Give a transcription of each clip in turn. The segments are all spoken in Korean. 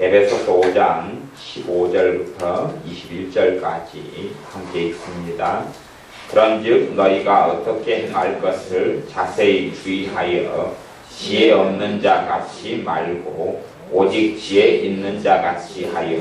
에베소서 5장 15절부터 21절까지 함께 읽습니다. 그런즉 너희가 어떻게 행할 것을 자세히 주의하여 지혜 없는 자 같이 말고 오직 지혜 있는 자 같이 하여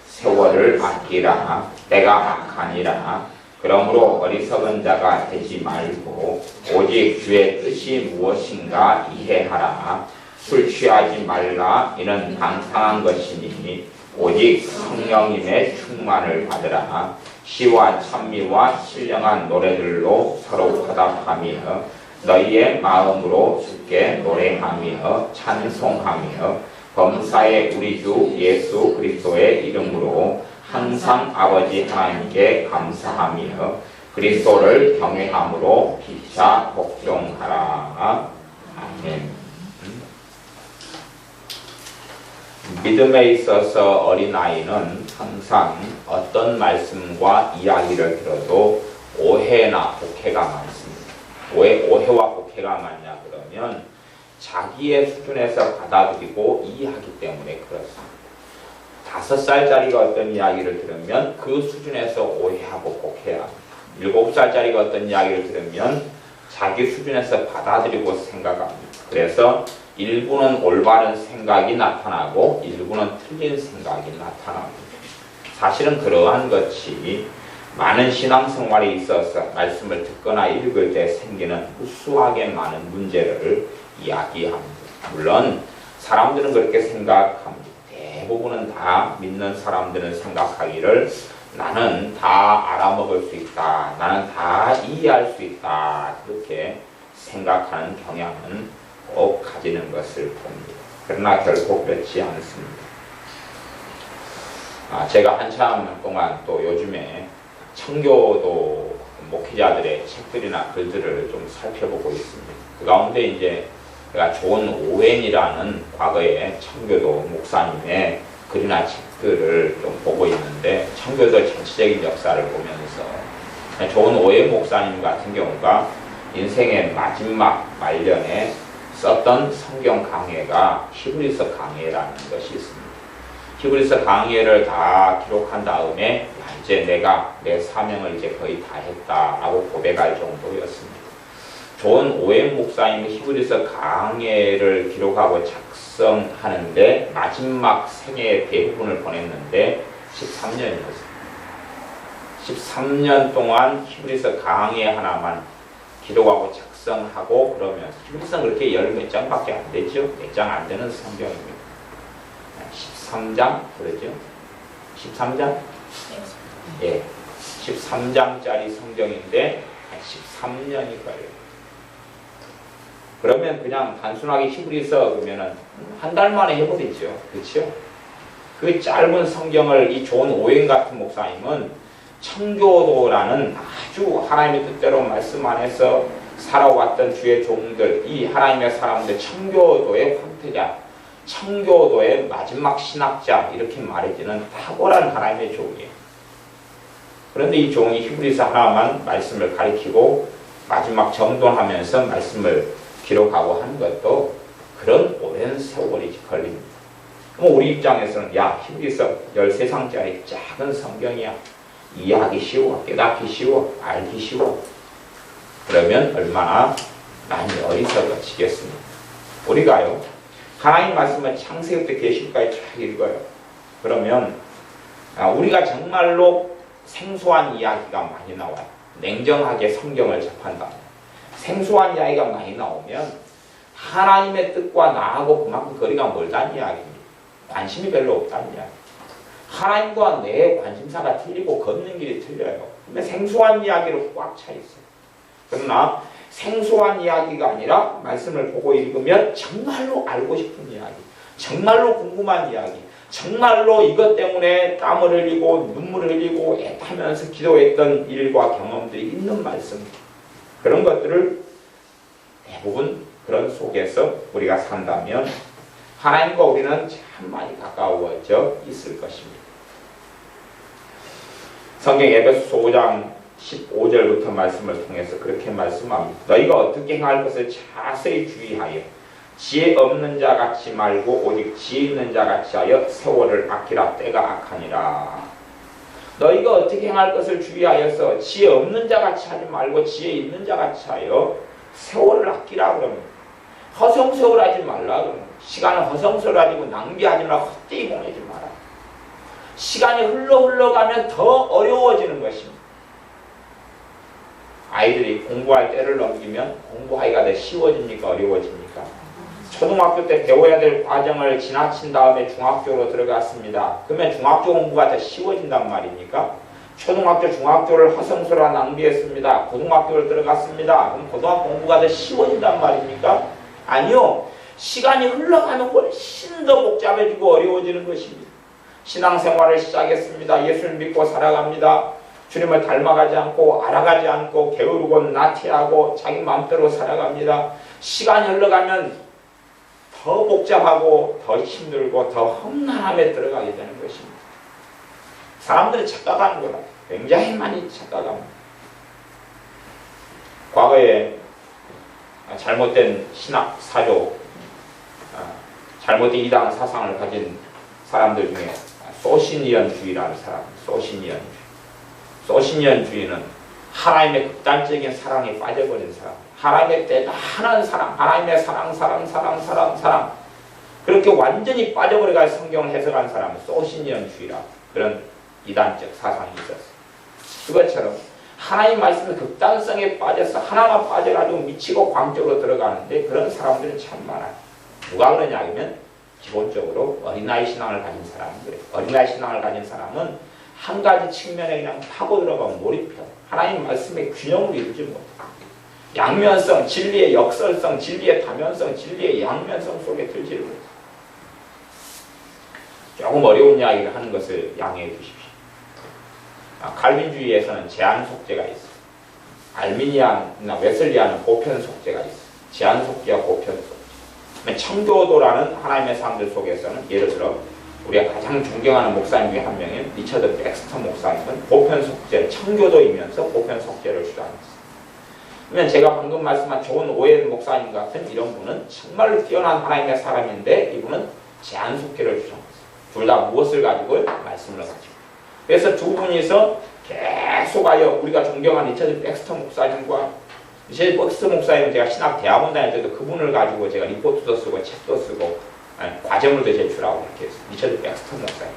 세월을 아끼라. 때가 악하니라. 그러므로 어리석은 자가 되지 말고 오직 주의 뜻이 무엇인가 이해하라. 술 취하지 말라. 이는 방탕한 것이니 오직 성령님의 충만을 받으라. 시와 찬미와 신령한 노래들로 서로 화답하며 너희의 마음으로 주께 노래하며 찬송하며 범사의 우리 주 예수 그리스도의 이름으로 항상 아버지 하나님께 감사하며 그리스도를 경외함으로 피차 복종하라. 아멘. 믿음에 있어서 어린아이는 항상 어떤 말씀과 이야기를 들어도 오해나 복해가 많습니다. 왜 오해와 복해가 많냐 그러면 자기의 수준에서 받아들이고 이해하기 때문에 그렇습니다. 5살짜리가 어떤 이야기를 들으면 그 수준에서 오해하고 복해야 합니다. 7살짜리가 어떤 이야기를 들으면 자기 수준에서 받아들이고 생각합니다. 그래서 일부는 올바른 생각이 나타나고 일부는 틀린 생각이 나타납니다. 사실은 그러한 것이 많은 신앙생활에 있어서 말씀을 듣거나 읽을 때 생기는 우수하게 많은 문제를 이야기합니다. 물론 사람들은 그렇게 생각합니다. 대부분은 다 믿는 사람들은 생각하기를 나는 다 알아먹을 수 있다. 나는 다 이해할 수 있다. 그렇게 생각하는 경향은 꼭 가지는 것을 봅니다. 그러나 결코 그렇지 않습니다. 제가 한참 동안 또 요즘에 청교도 목회자들의 책들이나 글들을 좀 살펴보고 있습니다. 그 가운데 이제 제가 존 오웬이라는 과거의 청교도 목사님의 글이나 책들을 좀 보고 있는데 청교도 전체적인 역사를 보면서 존 오웬 목사님 같은 경우가 인생의 마지막 말년에 썼던 성경 강해가 히브리서 강해라는 것이 있습니다. 히브리서 강해를 다 기록한 다음에 이제 내가 내 사명을 이제 거의 다 했다라고 고백할 정도였습니다. 존 오웬 목사님이 히브리서 강해를 기록하고 작성하는데 마지막 생애의 대부분을 보냈는데 13년이었습니다. 13년 동안 히브리서 강해 하나만 기록하고 작성하고 그러면 히브리서는 그렇게 열 몇 장밖에 안 되죠. 몇 장 안 되는 성경입니다. 13장 그러죠. 13장? 예, 13장짜리 성경인데 13년이 걸려요. 그러면 그냥 단순하게 히브리서 그러면은 한 달 만에 해버리죠. 그렇죠? 그 짧은 성경을 이 존 오웬 같은 목사님은 청교도라는 아주 하나님의 뜻대로 말씀 안에서 살아왔던 주의 종들, 이 하나님의 사람들, 청교도의 황태자, 청교도의 마지막 신학자 이렇게 말해지는 탁월한 하나님의 종이에요. 그런데 이 종이 히브리서 하나만 말씀을 가리키고 마지막 정돈하면서 말씀을 기록하고 하는 것도 그런 오랜 세월이 걸립니다. 그럼 우리 입장에서는 야 히브리서 13장짜리 작은 성경이야. 이해하기 쉬워, 깨닫기 쉬워, 알기 쉬워. 그러면 얼마나 많이 어리석어지겠습니까? 우리가요 하나님 말씀을 창세기부터 계시록까지 쫙 읽어요. 그러면 우리가 정말로 생소한 이야기가 많이 나와요. 냉정하게 성경을 접한다. 생소한 이야기가 많이 나오면 하나님의 뜻과 나하고 그만큼 거리가 멀다는 이야기입니다. 관심이 별로 없다는 이야기. 하나님과 내 관심사가 틀리고 걷는 길이 틀려요. 근데 생소한 이야기로 꽉 차 있어요. 그러나 생소한 이야기가 아니라 말씀을 보고 읽으면 정말로 알고 싶은 이야기, 정말로 궁금한 이야기, 정말로 이것 때문에 땀을 흘리고 눈물을 흘리고 애타면서 기도했던 일과 경험들이 있는 말씀, 그런 것들을 대부분 그런 속에서 우리가 산다면 하나님과 우리는 참 많이 가까워져 있을 것입니다. 성경 에베소서 5장 15절부터 말씀을 통해서 그렇게 말씀합니다. 너희가 어떻게 행할 것을 자세히 주의하여 지혜 없는 자 같이 말고 오직 지혜 있는 자 같이 하여 세월을 아끼라. 때가 악하니라. 너희가 어떻게 행할 것을 주의하여서 지혜 없는 자 같이 하지 말고 지혜 있는 자 같이 하여 세월을 아끼라. 그러면 허송세월하지 말라. 그러면 시간을 허송세월하고 낭비하지 말고 헛되이 보내지 마라. 시간이 흘러가면 더 어려워지는 것입니다. 아이들이 공부할 때를 넘기면 공부하기가 더 쉬워집니까? 어려워집니까? 초등학교 때 배워야 될 과정을 지나친 다음에 중학교로 들어갔습니다. 그러면 중학교 공부가 더 쉬워진단 말입니까? 초등학교, 중학교를 허송세월하 낭비했습니다. 고등학교를 들어갔습니다. 그럼 고등학교 공부가 더 쉬워진단 말입니까? 아니요. 시간이 흘러가면 훨씬 더 복잡해지고 어려워지는 것입니다. 신앙생활을 시작했습니다. 예수를 믿고 살아갑니다. 주님을 닮아가지 않고 알아가지 않고 게으르고 나태하고 자기 마음대로 살아갑니다. 시간이 흘러가면 더 복잡하고 더 힘들고 더 험난함에 들어가게 되는 것입니다. 사람들이 착각하는 거다. 굉장히 많이 착각합니다. 과거에 잘못된 신학 사조, 잘못된 이단 사상을 가진 사람들 중에 소신이언주의라는 사람, 소신이언주의는 하나님의 극단적인 사랑에 빠져버린 사람, 하나님의 대단한 사랑, 하나님의 사랑 그렇게 완전히 빠져버려가 성경을 해석한 사람은 소신이언주의라 그런 이단적 사상이 있었어요. 그것처럼 하나님 말씀의 극단성에 빠져서 하나만 빠져가지고 미치고 광적으로 들어가는데 그런 사람들은 참 많아요. 누가 그러냐 하면 기본적으로 어린아이 신앙을 가진 사람은 그래요. 어린아이 신앙을 가진 사람은 한 가지 측면에 그냥 파고 들어가면 몰입해요. 하나님 말씀의 균형을 이루지 못해요. 양면성, 진리의 역설성, 진리의 다면성, 진리의 양면성 속에 들지를 못해요. 조금 어려운 이야기를 하는 것을 양해해 주십시오. 칼빈주의에서는 제한 속죄가 있어요. 알미니안이나 웨슬리안은 보편 속죄가 있어요. 제한 속죄와 보편 속죄. 청교도라는 하나님의 사람들 속에서는 예를 들어 우리가 가장 존경하는 목사님 중에 한 명인 리처드 백스터 목사님은 보편 속죄, 청교도이면서 보편 속죄를 주장했어요. 그러면 제가 방금 말씀한 존 오웬 목사님 같은 이런 분은 정말로 뛰어난 하나님의 사람인데 이분은 제한 속죄를 주장했어요. 둘 다 무엇을 가지고? 말씀을 가지고. 그래서 두 분이서 계속하여 우리가 존경하는 리처드 백스터 목사님과 리처드 백스터 목사님은 제가 신학 대학원 다닐 때도 그분을 가지고 제가 리포트도 쓰고 책도 쓰고 과정을 제출하고 이렇게 했어요. 리처드 백스터 목사님.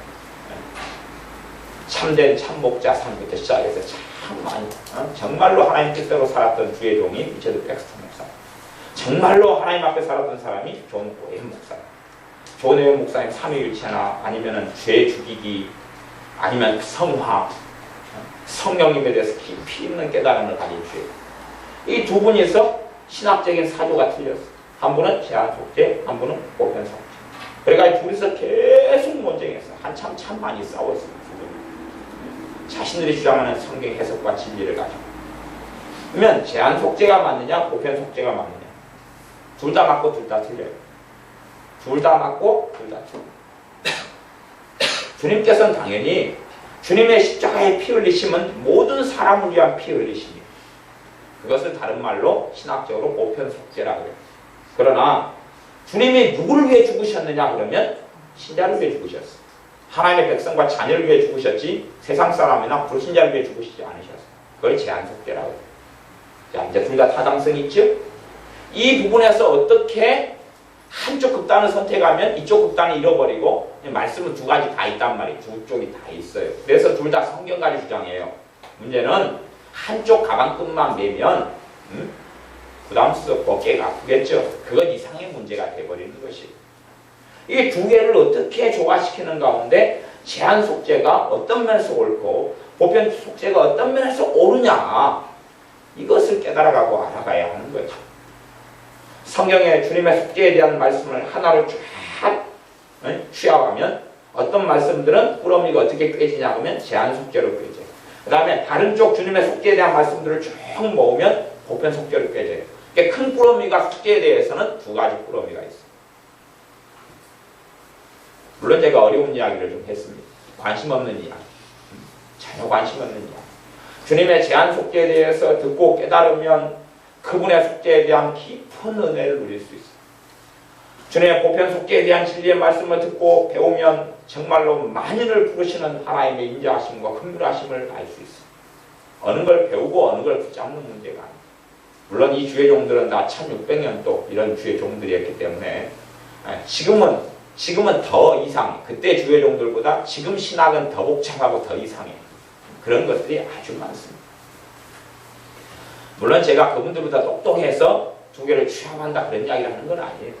참된 참목자 삶부터 시작해서 참 많이 정말로 하나님 뜻대로 살았던 주의 종이 리처드 백스터 목사님. 정말로 하나님 앞에 살았던 사람이 존 오웬 목사님. 존 오웬 목사님 삼위일체나 아니면은 죄 죽이기 아니면 성화, 성령님에 대해서 깊이 있는 깨달음을 가진 주예요. 이 두 분이서 신학적인 사조가 틀렸어요. 한 분은 제한 속죄, 한 분은 보편 속죄. 그러니까 둘이서 계속 논쟁했어요. 한참 참 많이 싸웠어요. 자신들이 주장하는 성경 해석과 진리를 가지고. 그러면 제한 속죄가 맞느냐, 보편 속죄가 맞느냐. 둘 다 맞고 둘 다 틀려요. 둘 다 맞고 둘 다 틀려요. 주님께서는 당연히 주님의 십자가의 피 흘리심은 모든 사람을 위한 피 흘리심이에요. 그것을 다른 말로 신학적으로 보편 속죄라고 해요. 그러나 주님이 누구를 위해 죽으셨느냐 그러면 신자를 위해 죽으셨어요. 하나님의 백성과 자녀를 위해 죽으셨지 세상 사람이나 불신자를 위해 죽으시지 않으셨어요. 그걸 제한 속죄라고 해요. 자, 이제 둘 다 타당성이 있죠? 이 부분에서 어떻게 한쪽 극단을 선택하면 이쪽 극단을 잃어버리고 말씀은 두 가지 다 있단 말이에요. 두 쪽이 다 있어요. 그래서 둘 다 성경가리 주장이에요. 문제는 한쪽 가방끈만 매면 부담스럽고 어깨가 아프겠죠. 그건 이상의 문제가 돼버리는 것이에요. 이 두 개를 어떻게 조화시키는 가운데 제한 속죄가 어떤 면에서 옳고 보편 속죄가 어떤 면에서 옳으냐 이것을 깨달아가고 알아가야 하는 거죠. 성경에 주님의 속죄에 대한 말씀을 하나로 쫙 취합하면 어떤 말씀들은 꾸러미가 어떻게 꿰지냐 하면 제한 속죄로 꿰져요. 그 다음에 다른 쪽 주님의 속죄에 대한 말씀들을 쭉 모으면 보편 속죄로 꿰져요. 그러니까 큰 꾸러미가 속죄에 대해서는 두 가지 꾸러미가 있어요. 물론 제가 어려운 이야기를 좀 했습니다. 관심 없는 이야기. 전혀 관심 없는 이야기. 주님의 제한 속죄에 대해서 듣고 깨달으면 그분의 속죄에 대한 깊은 은혜를 누릴 수 있어요. 주님의 보편 속죄에 대한 진리의 말씀을 듣고 배우면 정말로 만인을 부르시는 하나님의 인자하심과 긍휼하심을 알 수 있어. 어느 걸 배우고 어느 걸 붙잡는 문제가 아니야. 물론 이 주의 종들은 다 1600년 또 이런 주의 종들이었기 때문에 지금은 더 이상해. 그때 주의 종들보다 지금 신학은 더 복잡하고 더 이상해. 그런 것들이 아주 많습니다. 물론 제가 그분들보다 똑똑해서 두 개를 취합한다 그런 이야기를 하는 건 아니에요.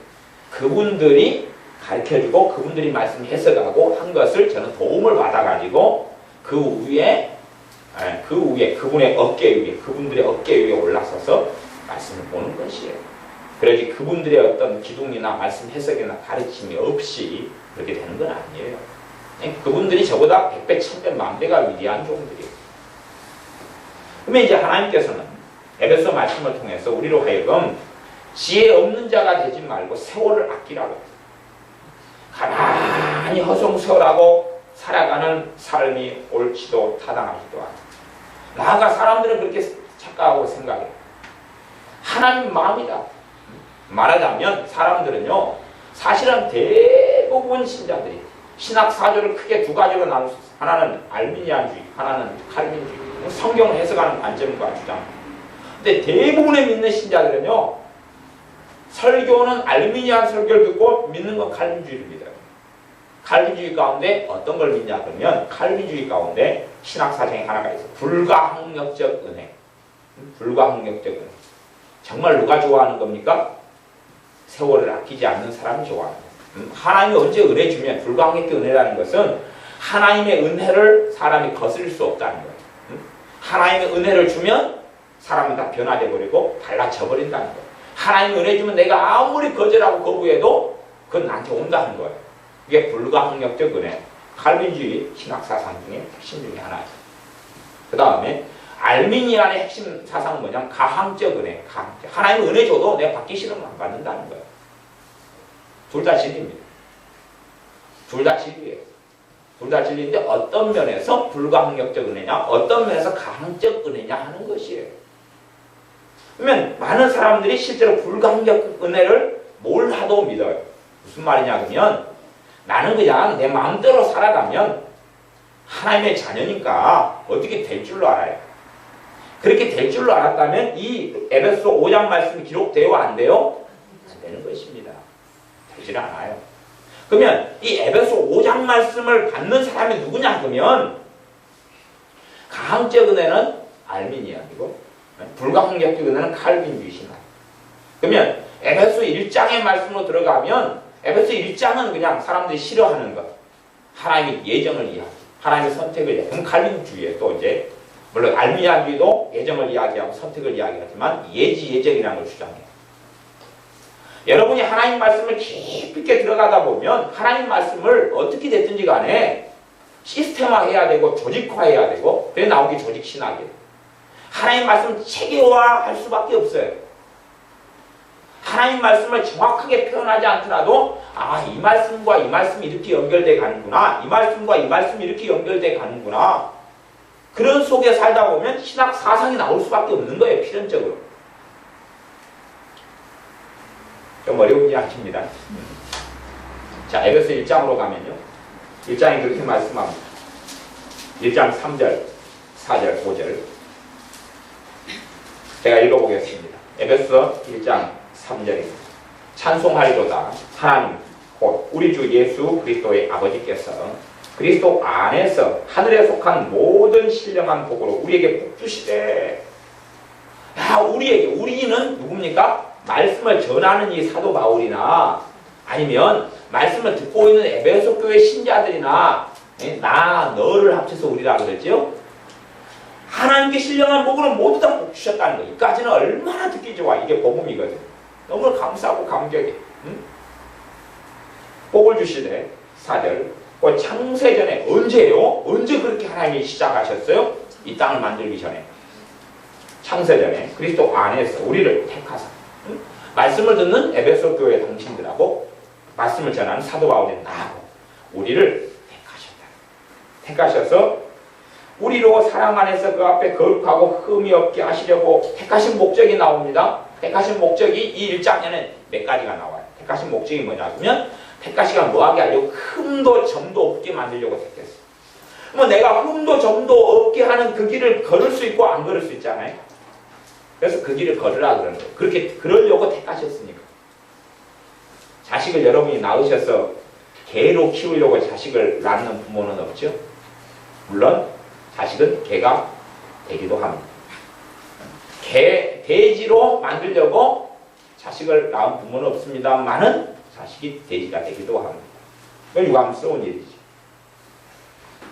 그분들이 가르쳐주고 그분들이 말씀 해석하고 한 것을 저는 도움을 받아가지고 그 위에 그분의 어깨 위에 그분들의 어깨 위에 올라서서 말씀을 보는 것이에요. 그러지 그분들의 어떤 기둥이나 말씀 해석이나 가르침이 없이 그렇게 되는 건 아니에요. 그분들이 저보다 100배, 1000배, 만배가 위대한 종들이에요. 그러면 이제 하나님께서는 에베소 말씀을 통해서 우리로 하여금 지혜 없는 자가 되지 말고 세월을 아끼라고 해요. 가만히 허송세월하고 살아가는 삶이 옳지도 타당하지도 않아요. 나아가 사람들은 그렇게 착각하고 생각해요. 하나님 마음이다. 말하자면 사람들은요, 사실은 대부분 신자들이 신학 사조를 크게 두 가지로 나눌 수 있어요. 하나는 알미니안주의, 하나는 칼빈주의. 성경을 해석하는 관점과 주장. 근데 대부분의 믿는 신자들은요, 설교는 알미니안 설교를 듣고 믿는 건 칼빈주의를 믿어요. 칼빈주의 가운데 어떤 걸 믿냐 그러면 칼빈주의 가운데 신학 사정이 하나가 있어요. 불가항력적 은혜. 불가항력적 은혜. 정말 누가 좋아하는 겁니까? 세월을 아끼지 않는 사람이 좋아하는 거예요. 하나님이 언제 은혜 주면 불가항력적 은혜라는 것은 하나님의 은혜를 사람이 거스릴 수 없다는 거예요. 하나님의 은혜를 주면 사람은 다 변화돼 버리고 달라져 버린다는 거예요. 하나님이 은혜 주면 내가 아무리 거절하고 거부해도 그건 나한테 온다는 거예요. 이게 불가항력적 은혜. 칼빈주의 신학사상 중에 핵심 중에 하나예요. 그 다음에 알미니안의 핵심 사상은 뭐냐면 가항적 은혜. 가항적. 하나님이 은혜 줘도 내가 받기 싫으면 안 받는다는 거예요. 둘 다 진리입니다. 둘 다 진리예요. 둘 다 진리인데 어떤 면에서 불가항력적 은혜냐, 어떤 면에서 가항적 은혜냐 하는 것이에요. 그러면 많은 사람들이 실제로 불가항력 은혜를 뭘 하도 믿어요. 무슨 말이냐 그러면 나는 그냥 내 마음대로 살아가면 하나님의 자녀니까 어떻게 될 줄로 알아요. 그렇게 될 줄로 알았다면 이 에베소 5장 말씀이 기록돼요? 안 돼요? 안 되는 것입니다. 되질 않아요. 그러면 이 에베소 5장 말씀을 받는 사람이 누구냐 그러면 가항적 은혜는 알미니안이고 불가항력적 은혜는 칼빈주의 신학. 그러면 에베소 1장의 말씀으로 들어가면 에베소 1장은 그냥 사람들이 싫어하는 것. 하나님의 예정을 이야기, 하나님의 선택을 이야기. 그럼 칼빈주의에 또 이제 물론 알미니안주의도 예정을 이야기하고 선택을 이야기하지만 예지예정이라는 걸 주장해요. 여러분이 하나님 말씀을 깊이 있게 들어가다 보면 하나님 말씀을 어떻게 됐든지 간에 시스템화해야 되고 조직화해야 되고 그래 나오기 조직신학이에요. 하나님 말씀 체계화할 수밖에 없어요. 하나님 말씀을 정확하게 표현하지 않더라도 이 말씀과 이 말씀이 이렇게 연결돼 가는구나. 이 말씀과 이 말씀이 이렇게 연결돼 가는구나. 그런 속에 살다 보면 신학 사상이 나올 수밖에 없는 거예요. 필연적으로. 좀 어려운 이야기입니다. 자, 에베소 1장으로 가면요. 1장이 그렇게 말씀합니다. 1장 3절, 4절, 5절. 제가 읽어보겠습니다. 에베소 1장 3절입니다. 찬송하리로다 하나님 곧 우리 주 예수 그리스도의 아버지께서 그리스도 안에서 하늘에 속한 모든 신령한 복으로 우리에게 복 주시되. 우리에게, 우리는 누굽니까? 말씀을 전하는 이 사도 바울이나 아니면 말씀을 듣고 있는 에베소 교회 신자들이나 나 너를 합쳐서 우리라 그러죠. 하나님께 신령한 복으로 모두 다 복 주셨다는 거. 이까지는 얼마나 듣기 좋아. 이게 복음이거든. 너무 감사하고 감격해. 응? 복을 주시되 4절 창세전에 언제요? 언제 그렇게 하나님이 시작하셨어요? 이 땅을 만들기 전에. 창세전에 그리스도 안에서 우리를 택하사 말씀을 듣는 에베소 교회 당신들하고 말씀을 전하는 사도 바울인 나하고 우리를 택하셔서 우리로 사랑 안에서 그 앞에 거룩하고 흠이 없게 하시려고 택하신 목적이 나옵니다. 택하신 목적이 이 1장에는 몇 가지가 나와요. 택하신 목적이 뭐냐면 택하시가 뭐하게 하려고 흠도 점도 없게 만들려고 택했어. 뭐 내가 흠도 점도 없게 하는 그 길을 걸을 수 있고 안 걸을 수 있잖아요. 그래서 그 길을 걸으라 그러는 거예요. 그렇게 그러려고 택하셨으니까. 자식을 여러분이 낳으셔서 개로 키우려고 자식을 낳는 부모는 없죠. 물론 자식은 개가 되기도 합니다. 돼지로 만들려고 자식을 낳은 부모는 없습니다만은 자식이 돼지가 되기도 합니다. 유감스러운 일이죠.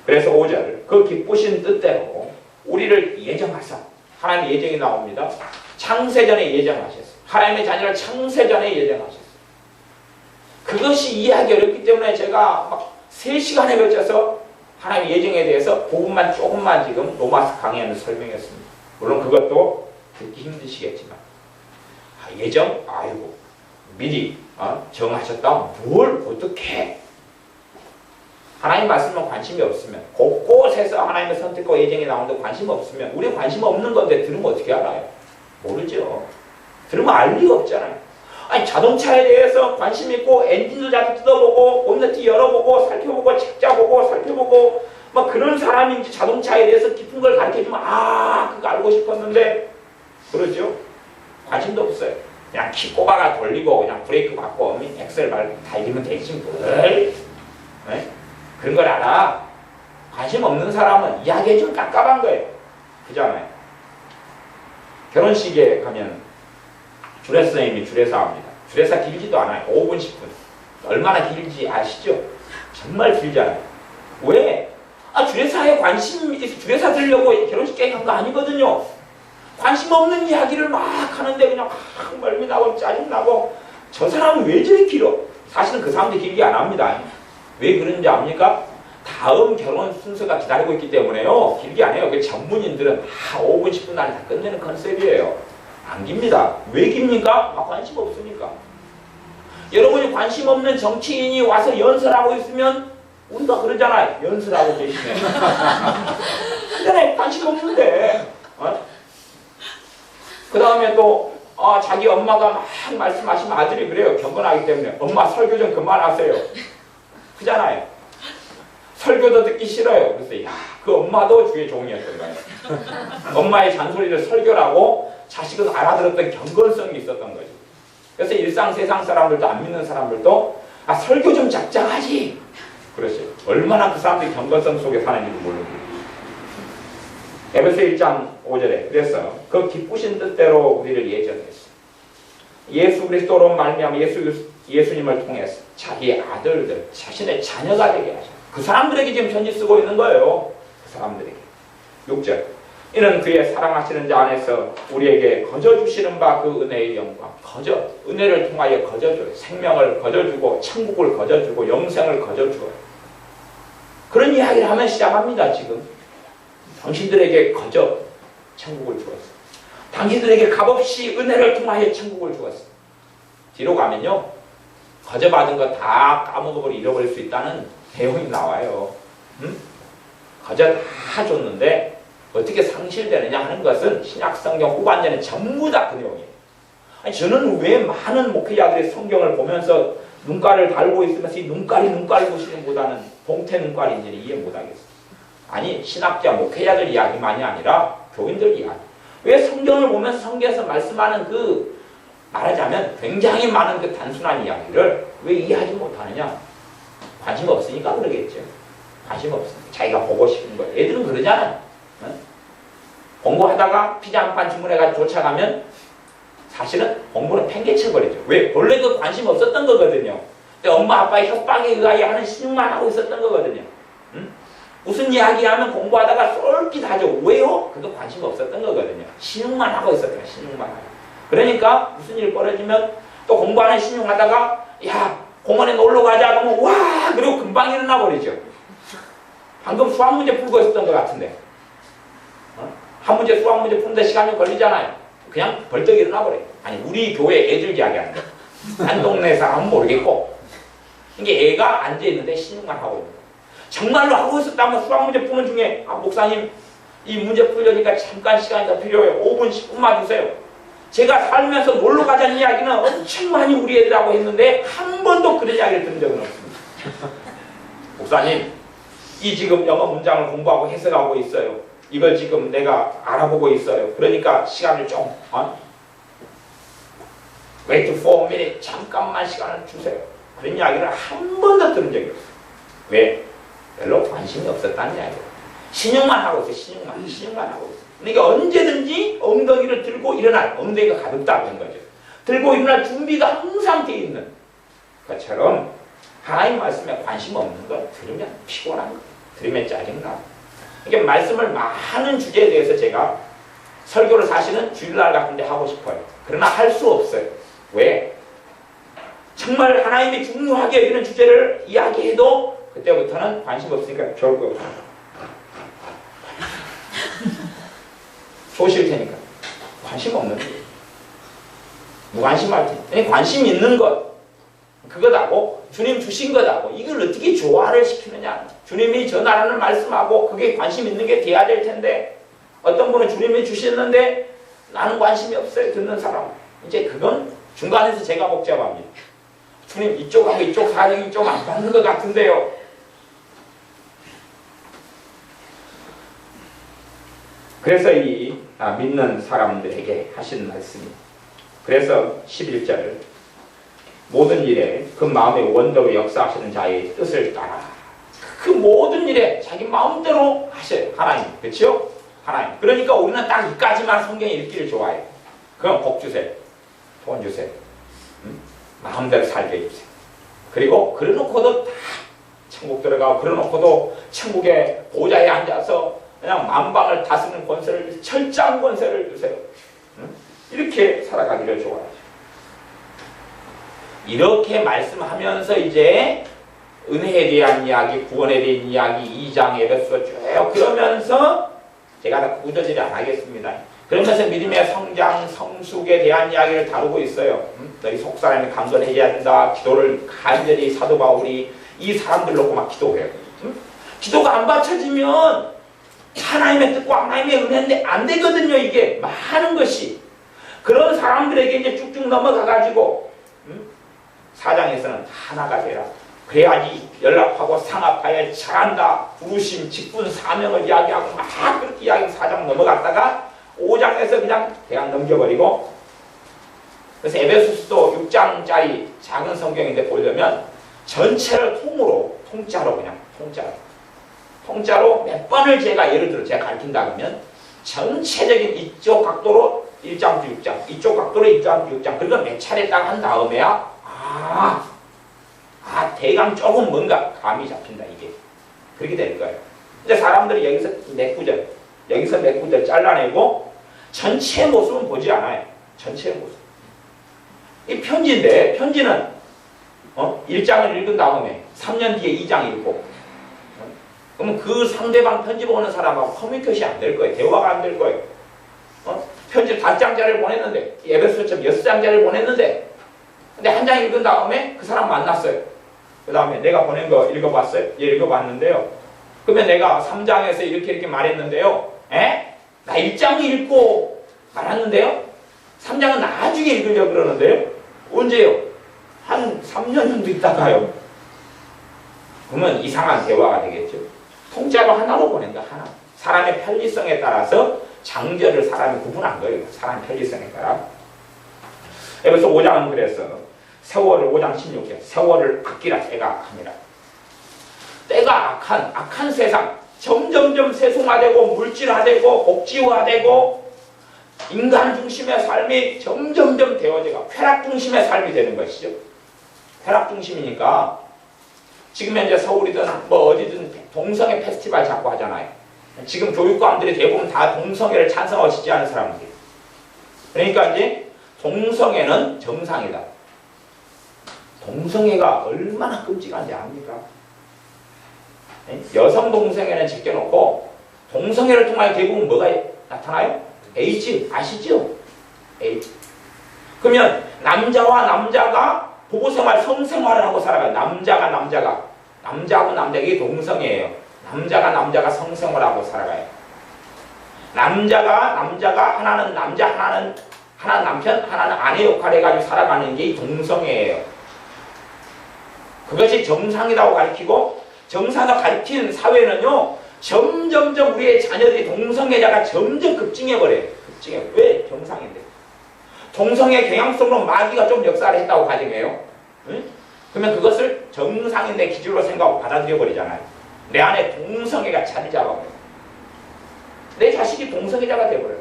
그래서 5절 그 기쁘신 뜻대로 우리를 예정하사 하나님의 예정이 나옵니다. 창세전에 예정하셨어요. 하나님의 자녀를 창세전에 예정하셨어요. 그것이 이해하기 어렵기 때문에 제가 막 3시간에 걸쳐서 하나님의 예정에 대해서 부분만 조금만 지금 로마서 강의하는 설명했습니다. 물론 그것도 듣기 힘드시겠지만 예정? 아이고 미리 정하셨다? 뭘 어떻게 하나님 말씀에 관심이 없으면 곳곳에서 하나님의 선택과 예정이 나오는데 관심 없으면 우리 관심 없는 건데 들으면 어떻게 알아요? 모르죠. 들으면 알 리가 없잖아요. 아니 자동차에 대해서 관심 있고 엔진도 자주 뜯어보고 본네트 열어보고 살펴보고 책자 보고 살펴보고 막 그런 사람인지 자동차에 대해서 깊은 걸 가르쳐주면 그거 알고 싶었는데 그러죠? 관심도 없어요. 그냥 키 꼽아가 돌리고 그냥 브레이크 받고 엑셀 밟고 달리면 되지 뭘? 네? 그런 걸 알아. 관심 없는 사람은 이야기에 좀 깝깝한 거예요. 그잖아요. 결혼식에 가면 주례 선생님이 주례사합니다. 주례사 길지도 않아요. 5분 10분. 얼마나 길지 아시죠? 정말 길잖아요. 왜? 주례사에 관심이 있어서 주례사 들으려고 결혼식 계획한 거 아니거든요. 관심 없는 이야기를 막 하는데 그냥 멀미 나고 짜증 나고 저 사람은 왜 저리 길어? 사실은 그 사람도 길게 안 합니다. 왜 그런지 압니까? 다음 결혼 순서가 기다리고 있기 때문에요. 길게 안 해요. 그 전문인들은 5분 10분 안에 다 끝내는 컨셉이에요. 안 깁니다. 왜 깁니까? 관심 없으니까. 여러분이 관심 없는 정치인이 와서 연설하고 있으면 우리가 그러잖아요. 연설하고 계시네. 그러잖아요. 관심 없는데. 그 다음에 또 자기 엄마가 막 말씀하시면 아들이 그래요. 경건하기 때문에 엄마 설교 좀 그만하세요. 그잖아요. 설교도 듣기 싫어요. 그래서 그 엄마도 주의 종이었던 거예요. 엄마의 잔소리를 설교라고 자식은 알아들었던 경건성이 있었던 거죠. 그래서 일상 세상 사람들도 안 믿는 사람들도 설교 좀 작작하지. 그렇죠. 얼마나 그 사람들이 경건성 속에 사는지도 모르고. 에베소 1장 5절에 그래서 그 기쁘신 뜻대로 우리를 예정했어. 예수 그리스도로 말미암아 예수님을 통해서 자기의 아들들, 자신의 자녀가 되게 하셔. 그 사람들에게 지금 편지 쓰고 있는 거예요. 그 사람들에게. 6절 이는 그의 사랑하시는 자 안에서 우리에게 거저주시는 바 그 은혜의 영광. 은혜를 통하여 거저줘요. 생명을 거저주고 천국을 거저주고 영생을 거저주고 그런 이야기를 하면 시작합니다. 지금 당신들에게 거저 천국을 주었어. 당신들에게 값없이 은혜를 통하여 천국을 주었어. 뒤로 가면요 거저받은 거 다 까먹어버리고 잃어버릴 수 있다는 내용이 나와요. 거저 다 줬는데 어떻게 상실되느냐 하는 것은 신약성경 후반전에 전부 다 그 내용이에요. 저는 왜 많은 목회자들이 성경을 보면서 눈깔을 달고 있으면서 이 눈깔이 보시는 보다는 동태 눈깔인지는 이해 못하겠어요. 아니 신학자 목회자들 이야기만이 아니라 교인들 이야기. 왜 성경을 보면서 성경에서 말씀하는 그 말하자면 굉장히 많은 그 단순한 이야기를 왜 이해하지 못하느냐? 관심 없으니까 그러겠죠. 관심 없으니까 자기가 보고 싶은 거예요. 애들은 그러잖아요. 공부하다가 피자 한 판 주문해가지고 쫓아가면 사실은 공부는 팽개쳐버리죠. 왜? 원래 그 관심 없었던 거거든요. 근데 엄마 아빠의 협박에 의하여 하는 신용만 하고 있었던 거거든요. 무슨 이야기하면 공부하다가 쏠깃하죠. 왜요? 그거 관심 없었던 거거든요. 신용만 하고 있었던 거예요. 신용만 하고. 그러니까 무슨 일 벌어지면 또 공부하는 신용하다가 공원에 놀러 가자 그러면 와 그리고 금방 일어나 버리죠. 방금 수학 문제 풀고 있었던 것 같은데 한 문제 수학 문제 푸는데 시간이 걸리잖아요. 그냥 벌떡 일어나 버려요. 아니 우리 교회 애들 이야기하는 거예요. 한 동네 사람은 모르겠고 이게 애가 앉아있는데 신용만 하고 있는 거예요. 정말로 하고 있었다면 수학 문제 푸는 중에 목사님 이 문제 풀려니까 잠깐 시간이 더 필요해요. 5분 10분만 주세요. 제가 살면서 놀러 가자는 이야기는 엄청 많이 우리 애들하고 했는데 한 번도 그런 이야기를 들은 적은 없습니다. 목사님, 이 지금 영어 문장을 공부하고 해석하고 있어요. 이걸 지금 내가 알아보고 있어요. 그러니까 시간을 좀 wait for a minute, 잠깐만 시간을 주세요. 그런 이야기를 한 번도 들은 적이 없어요. 왜? 별로 관심이 없었다는 이야기예요. 신용만 하고 있어요. 신용만 하고 있어요. 그러니까 언제든지 엉덩이를 들고 일어날, 엉덩이가 가볍다는 거죠. 들고 일어날 준비가 항상 되어 있는 것처럼 하나님 말씀에 관심 없는 것, 들으면 피곤한 것, 들으면 짜증나. 그러니까 말씀을 많은 주제에 대해서 제가 설교를 사실은 주일날 같은 데 하고 싶어요. 그러나 할 수 없어요. 왜? 정말 하나님이 중요하게 여기는 주제를 이야기해도 그때부터는 관심 없으니까 좋을 거 없어요. 좋으실 테니까. 관심 없는 거예요. 무관심할 테니까. 관심 있는 것, 그것하고 주님 주신 것하고 이걸 어떻게 조화를 시키느냐. 주님이 전하라는 말씀하고 그게 관심 있는 게 돼야 될 텐데 어떤 분은 주님이 주셨는데 나는 관심이 없어요. 듣는 사람. 이제 그건 중간에서 제가 복잡합니다. 주님 이쪽하고 이쪽 사정이 좀 안 맞는 것 같은데요. 그래서 이 믿는 사람들에게 하신 말씀이 그래서 11절 모든 일에 그 마음의 원대로 역사하시는 자의 뜻을 따라 그 모든 일에 자기 마음대로 하셔요. 하나님. 그렇죠? 하나님. 그러니까 우리는 딱 이까지만 성경 읽기를 좋아해요. 그럼 복 주세요. 돈 주세요. 마음대로 살게 해주세요. 그리고 그래놓고도 다 천국 들어가고 그래놓고도 천국의 보좌에 앉아서 그냥 만방을 다스리는 권세를 철저한 권세를 주세요. 이렇게 살아가기를 좋아하죠. 이렇게 말씀하면서 이제 은혜에 대한 이야기, 구원에 대한 이야기 2장 에베소서 쭉 그러면서 제가 다 구절질이 안 하겠습니다. 그러면서 믿음의 성장, 성숙에 대한 이야기를 다루고 있어요. 너희 속사람이 강건해져야 된다. 기도를 간절히 사도 바울이 이 사람들 놓고 막 기도해요. 기도가 안 받쳐지면 하나님의 뜻과 하나님의 은혜인데 안 되거든요. 이게 많은 것이. 그런 사람들에게 이제 쭉쭉 넘어가가지고 4장에서는 하나가 되라. 그래야지 연락하고 상합하여 잘한다. 부르심, 직분, 사명을 이야기하고 막 그렇게 이야기 4장 넘어갔다가 5장에서 그냥 넘겨버리고 그래서 에베소서도 6장짜리 작은 성경인데 보려면 전체를 통짜로 그냥 통짜로 몇 번을 제가 예를 들어 제가 가르친다 그러면 전체적인 이쪽 각도로 1장부터 6장 이쪽 각도로 1장부터 6장 그리고 몇 차례 딱 한 다음에야 대강 조금 뭔가 감이 잡힌다 이게 그렇게 되는 거예요. 근데 사람들이 여기서 몇 구절 잘라내고 전체 모습은 보지 않아요. 전체 모습. 이 편지인데 편지는 1장을 읽은 다음에 3년 뒤에 2장 읽고 그러면 그 상대방 편지 보는 사람하고 커뮤니케이션이 안 될 거예요. 대화가 안 될 거예요. 편지 5장짜리를 보냈는데 에베소서처럼 6장짜리를 보냈는데 근데 한 장 읽은 다음에 그 사람 만났어요. 그 다음에 내가 보낸 거 읽어봤어요? 예, 읽어봤는데요. 그러면 내가 3장에서 이렇게 말했는데요. 나 1장 읽고 말았는데요. 3장은 나중에 읽으려고 그러는데요. 언제요? 한 3년 정도 있다가요. 그러면 이상한 대화가 되겠죠. 통짜로 하나로 보낸다. 하나. 사람의 편리성에 따라서 장절을 사람이 구분한 거예요. 사람의 편리성에 따라. 그래서 5장은 그래서 세월을 5장 16절 세월을 아끼라 때가 악하니라. 때가 악한 세상 점점점 세속화되고 물질화되고 복지화되고 인간 중심의 삶이 점점점 되어져가 쾌락 중심의 삶이 되는 것이죠. 쾌락 중심이니까 지금 현재 서울이든 뭐 어디든 동성애 페스티벌 자꾸 하잖아요. 지금 교육감들이 대부분 다 동성애를 찬성하고 지지하는 사람들이에요. 그러니까 이제 동성애는 정상이다. 동성애가 얼마나 끔찍한지 압니까? 여성 동성애는 제껴놓고 동성애를 통하여 대부분 뭐가 나타나요? 에이즈 아시죠? 에이즈. 그러면 남자와 남자가 부부생활 성생활을 하고 살아가요. 남자하고 남자 이게 동성애예요. 남자가 성생활하고 살아가요. 남자가 하나는 남자 하나는 남편, 하나는 아내 역할을 해가지고 살아가는 게 이 동성애예요. 그것이 정상이라고 가르치고 정상을 가르친 사회는요 점점점 우리의 자녀들이 동성애자가 점점 급증해버려요. 급증해. 왜? 정상인데. 동성애 경향성으로 마귀가 좀 역사를 했다고 가정해요. 응? 그러면 그것을 정상인의 기준으로 생각하고 받아들여버리잖아요. 내 안에 동성애가 자리 잡아버려요. 내 자식이 동성애자가 돼버려요.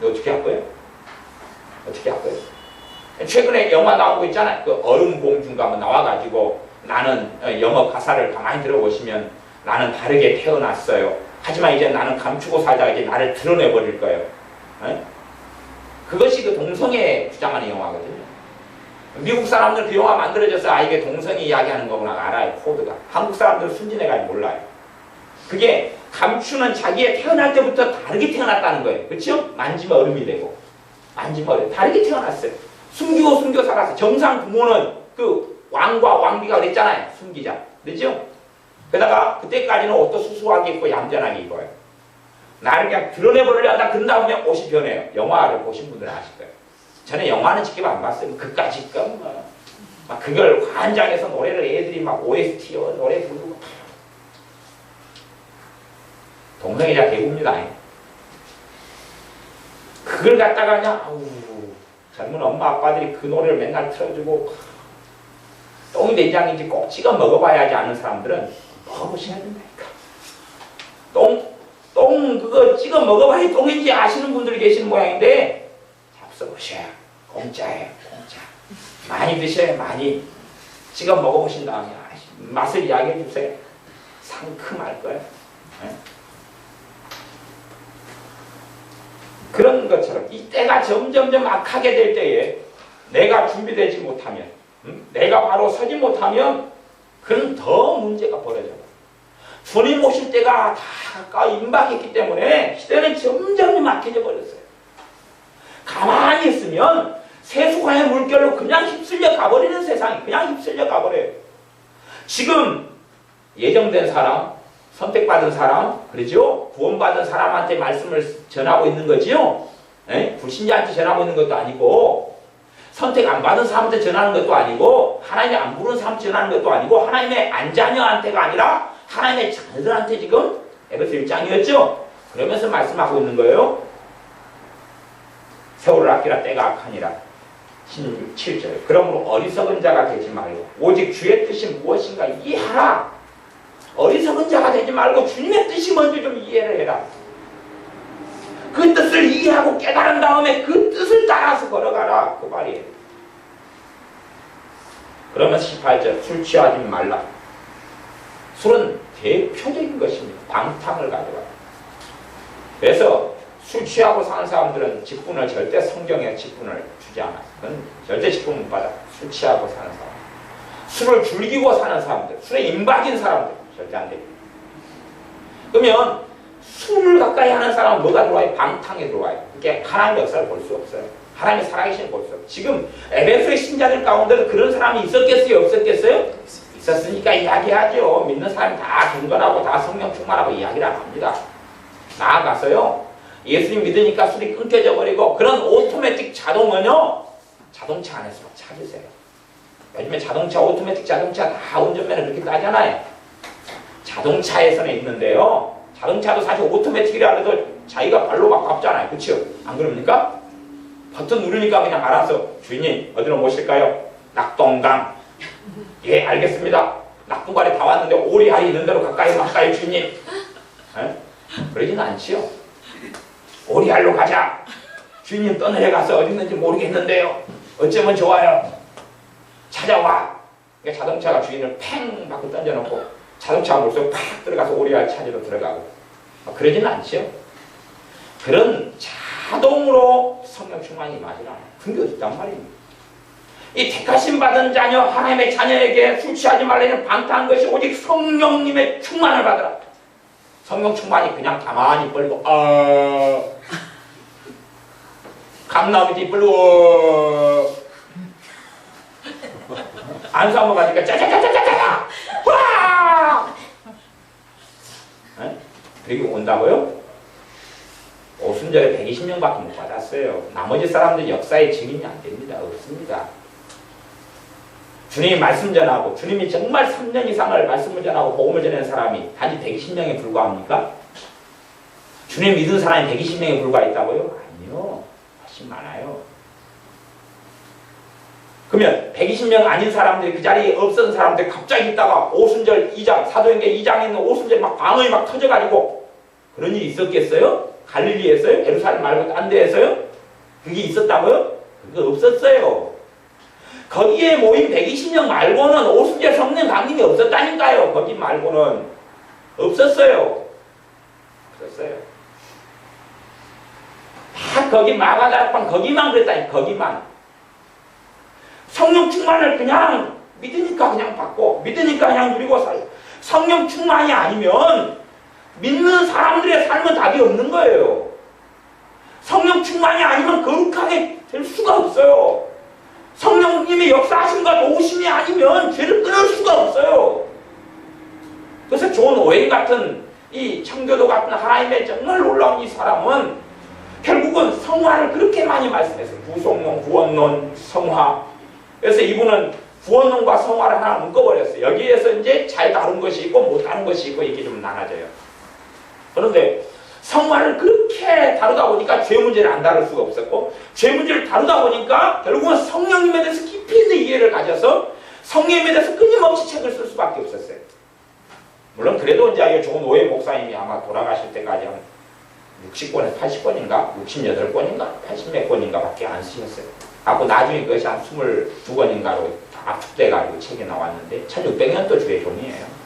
어떻게 할 거예요? 어떻게 할 거예요? 최근에 영화 나오고 있잖아요. 그 얼음공주인가 뭐 나와가지고 나는 영어 가사를 가만히 들어보시면 나는 다르게 태어났어요. 하지만 이제 나는 감추고 살다가 이제 나를 드러내버릴 거예요. 에? 그것이 그 동성애 주장하는 영화거든요. 미국 사람들 그 영화 만들어져서 아 이게 동성애 이야기하는 거구나 알아요. 코드가. 한국 사람들은 순진해가지고 몰라요. 그게 감추는 자기의 태어날 때부터 다르게 태어났다는 거예요. 그렇죠? 만지면 얼음이 되고 만지면 얼음. 다르게 태어났어요. 숨기고 살았어요. 정상 부모는 그 왕과 왕비가 그랬잖아요. 숨기자. 그렇죠? 게다가 그때까지는 옷도 수수하게 입고 얌전하게 입어요. 나를 그냥 드러내버리려 하다 그런다 보면 옷이 변해요. 영화를 보신 분들은 아실 거예요. 저는 영화는 직접 안 봤어요. 그까짓 거 막 그걸 환장해서 노래를 애들이 막 OST요 노래 부르고 동성애자 대부입니다. 그걸 갖다가 그냥 아우 젊은 엄마 아빠들이 그 노래를 맨날 틀어주고 똥이 된장인지 꼭 찍어 먹어봐야지 아는 사람들은 먹어보셔야 된다니까. 똥 그거 찍어 먹어봐야 똥인지 아시는 분들이 계시는 모양인데 잡숴보셔야 공짜예요. 공짜. 많이 드셔야 많이 찍어 먹어보신 다음에 맛을 이야기해 주세요. 상큼할 거예요. 네? 그런 것처럼 이 때가 점점점 악하게 될 때에 내가 준비되지 못하면 내가 바로 서지 못하면 그런 더 문제가 벌어져요. 주님 오실 때가 다 가까이 임박했기 때문에 시대는 점점 막혀져 버렸어요. 가만히 있으면 세수가의 물결로 그냥 휩쓸려 가버리는 세상이 그냥 휩쓸려 가버려요. 지금 예정된 사람, 선택받은 사람, 그러죠? 구원받은 사람한테 말씀을 전하고 있는 거지요? 에? 불신자한테 전하고 있는 것도 아니고 선택 안 받은 사람한테 전하는 것도 아니고 하나님이 안 부른 사람한테 전하는 것도 아니고 하나님의 안자녀한테가 아니라 하나님의 자녀들한테 지금 에베소 1장이었죠? 그러면서 말씀하고 있는 거예요. 세월을 아끼라 때가 악하니라. 7절. 그러므로 어리석은 자가 되지 말고 오직 주의 뜻이 무엇인가 이해하라. 어리석은 자가 되지 말고 주님의 뜻이 먼저 좀 이해를 해라. 그 뜻을 이해하고 깨달은 다음에 그 뜻을 따라서 걸어가라. 그 말이에요. 그러면 18절. 술 취하지 말라. 술은 대표적인 것입니다. 방탕을 가져가. 그래서 술 취하고 사는 사람들은 직분을 절대 성경에 직분을 주지 않아요. 그건 절대 직분 못 받아. 술 취하고 사는 사람. 술을 즐기고 사는 사람들. 술에 임박인 사람들. 절대 안 돼요. 그러면 술을 가까이 하는 사람은 뭐가 들어와요? 방탕에 들어와요. 그게 하나님의 역사를 볼 수 없어요. 하나님의 살아계신 볼 수 없어요. 지금 에베소의 신자들 가운데도 그런 사람이 있었겠어요? 없었겠어요? 있었으니까 이야기하죠. 믿는 사람이 다 경건하고 다 성령 충만하고 이야기를 안 합니다. 나아가서요. 예수님 믿으니까 술이 끊겨져 버리고 그런 오토매틱 자동은요. 자동차 안에서 찾으세요. 요즘에 자동차 오토매틱 자동차 다 운전면허 그렇게 따잖아요. 자동차에서는 있는데요. 자동차도 사실 오토매틱이라 해도 자기가 발로 막 밟잖아요. 그렇죠? 안 그럽니까? 버튼 누르니까 그냥 알아서 주인님 어디로 모실까요? 낙동강. 예 알겠습니다. 낙동강에 다 왔는데 오리알이 있는 대로 가까이 주인님. 에? 그러진 않지요. 오리알로 가자. 주인님 떠내려가서 어디 있는지 모르겠는데요. 어쩌면 좋아요. 찾아와. 그러니까 자동차가 주인을 팽 밖으로 던져놓고 자동차가 물속 팍 들어가서 오리알 찾으러 들어가고 그러지는 않지요. 그런 자동으로 성령 충만이 임하지 않아요. 그런 게 없단 말입니다. 이 택하심 받은 자녀 하나님의 자녀에게 술 취하지 말라는 방탕한 것이 오직 성령님의 충만을 받으라. 성령 충만이 그냥 가만히 뻘고 감나무지 뻘고 안수 한번 가니까 짜자자자자자 와! 그게 온다고요? 옷은 오순절에 120명밖에 못 받았어요. 나머지 사람들 역사에 증인이 안 됩니다. 없습니다. 주님이 말씀 전하고 주님이 정말 3년 이상을 말씀을 전하고 복음을 전하는 사람이 단지 120명에 불과합니까? 주님 믿은 사람이 120명에 불과했다고요? 아니요. 훨씬 많아요. 그러면 120명 아닌 사람들이 그 자리에 없었던 사람들이 갑자기 있다가 오순절 2장, 사도행전 2장에 있는 오순절 막 방언이 막 터져가지고 그런 일이 있었겠어요? 갈릴리에서요? 예루살렘 말고 딴 데에서요? 그게 있었다고요? 그거 없었어요. 거기에 모인 120명 말고는 오순절 성령 강림이 없었다니까요. 거기 말고는 없었어요. 없었어요. 다 거기 마가다락방 거기만 그랬다니. 거기만. 성령 충만을 그냥 믿으니까 그냥 받고 믿으니까 그냥 누리고 살아요. 성령 충만이 아니면 믿는 사람들의 삶은 답이 없는 거예요. 성령 충만이 아니면 거룩하게 될 수가 없어요. 성령님의 역사하심과 도우심이 아니면 죄를 끊을 수가 없어요. 그래서 존 오웬 같은 이 청교도 같은 하나님의 정말 놀라운 이 사람은 결국은 성화를 그렇게 많이 말씀했어요. 부속론, 구원론, 성화. 그래서 이분은 구원론과 성화를 하나 묶어버렸어요. 여기에서 이제 잘 다룬 것이 있고 못 다룬 것이 있고 이게 좀 나눠져요. 그런데 성화를 그렇게 다루다 보니까 죄 문제를 안 다룰 수가 없었고 죄 문제를 다루다 보니까 결국은 성령님에 대해서 깊이 있는 이해를 가져서 성령님에 대해서 끊임없이 책을 쓸 수밖에 없었어요. 물론 그래도 이제 좋은 오해 목사님이 아마 돌아가실 때까지 한 60권에서 80권인가 68권인가 80몇 권인가 밖에 안 쓰셨어요. 하고 나중에 그것이 한 22권인가로 다 압축돼가지고 책이 나왔는데 1600년도 주의 종이에요.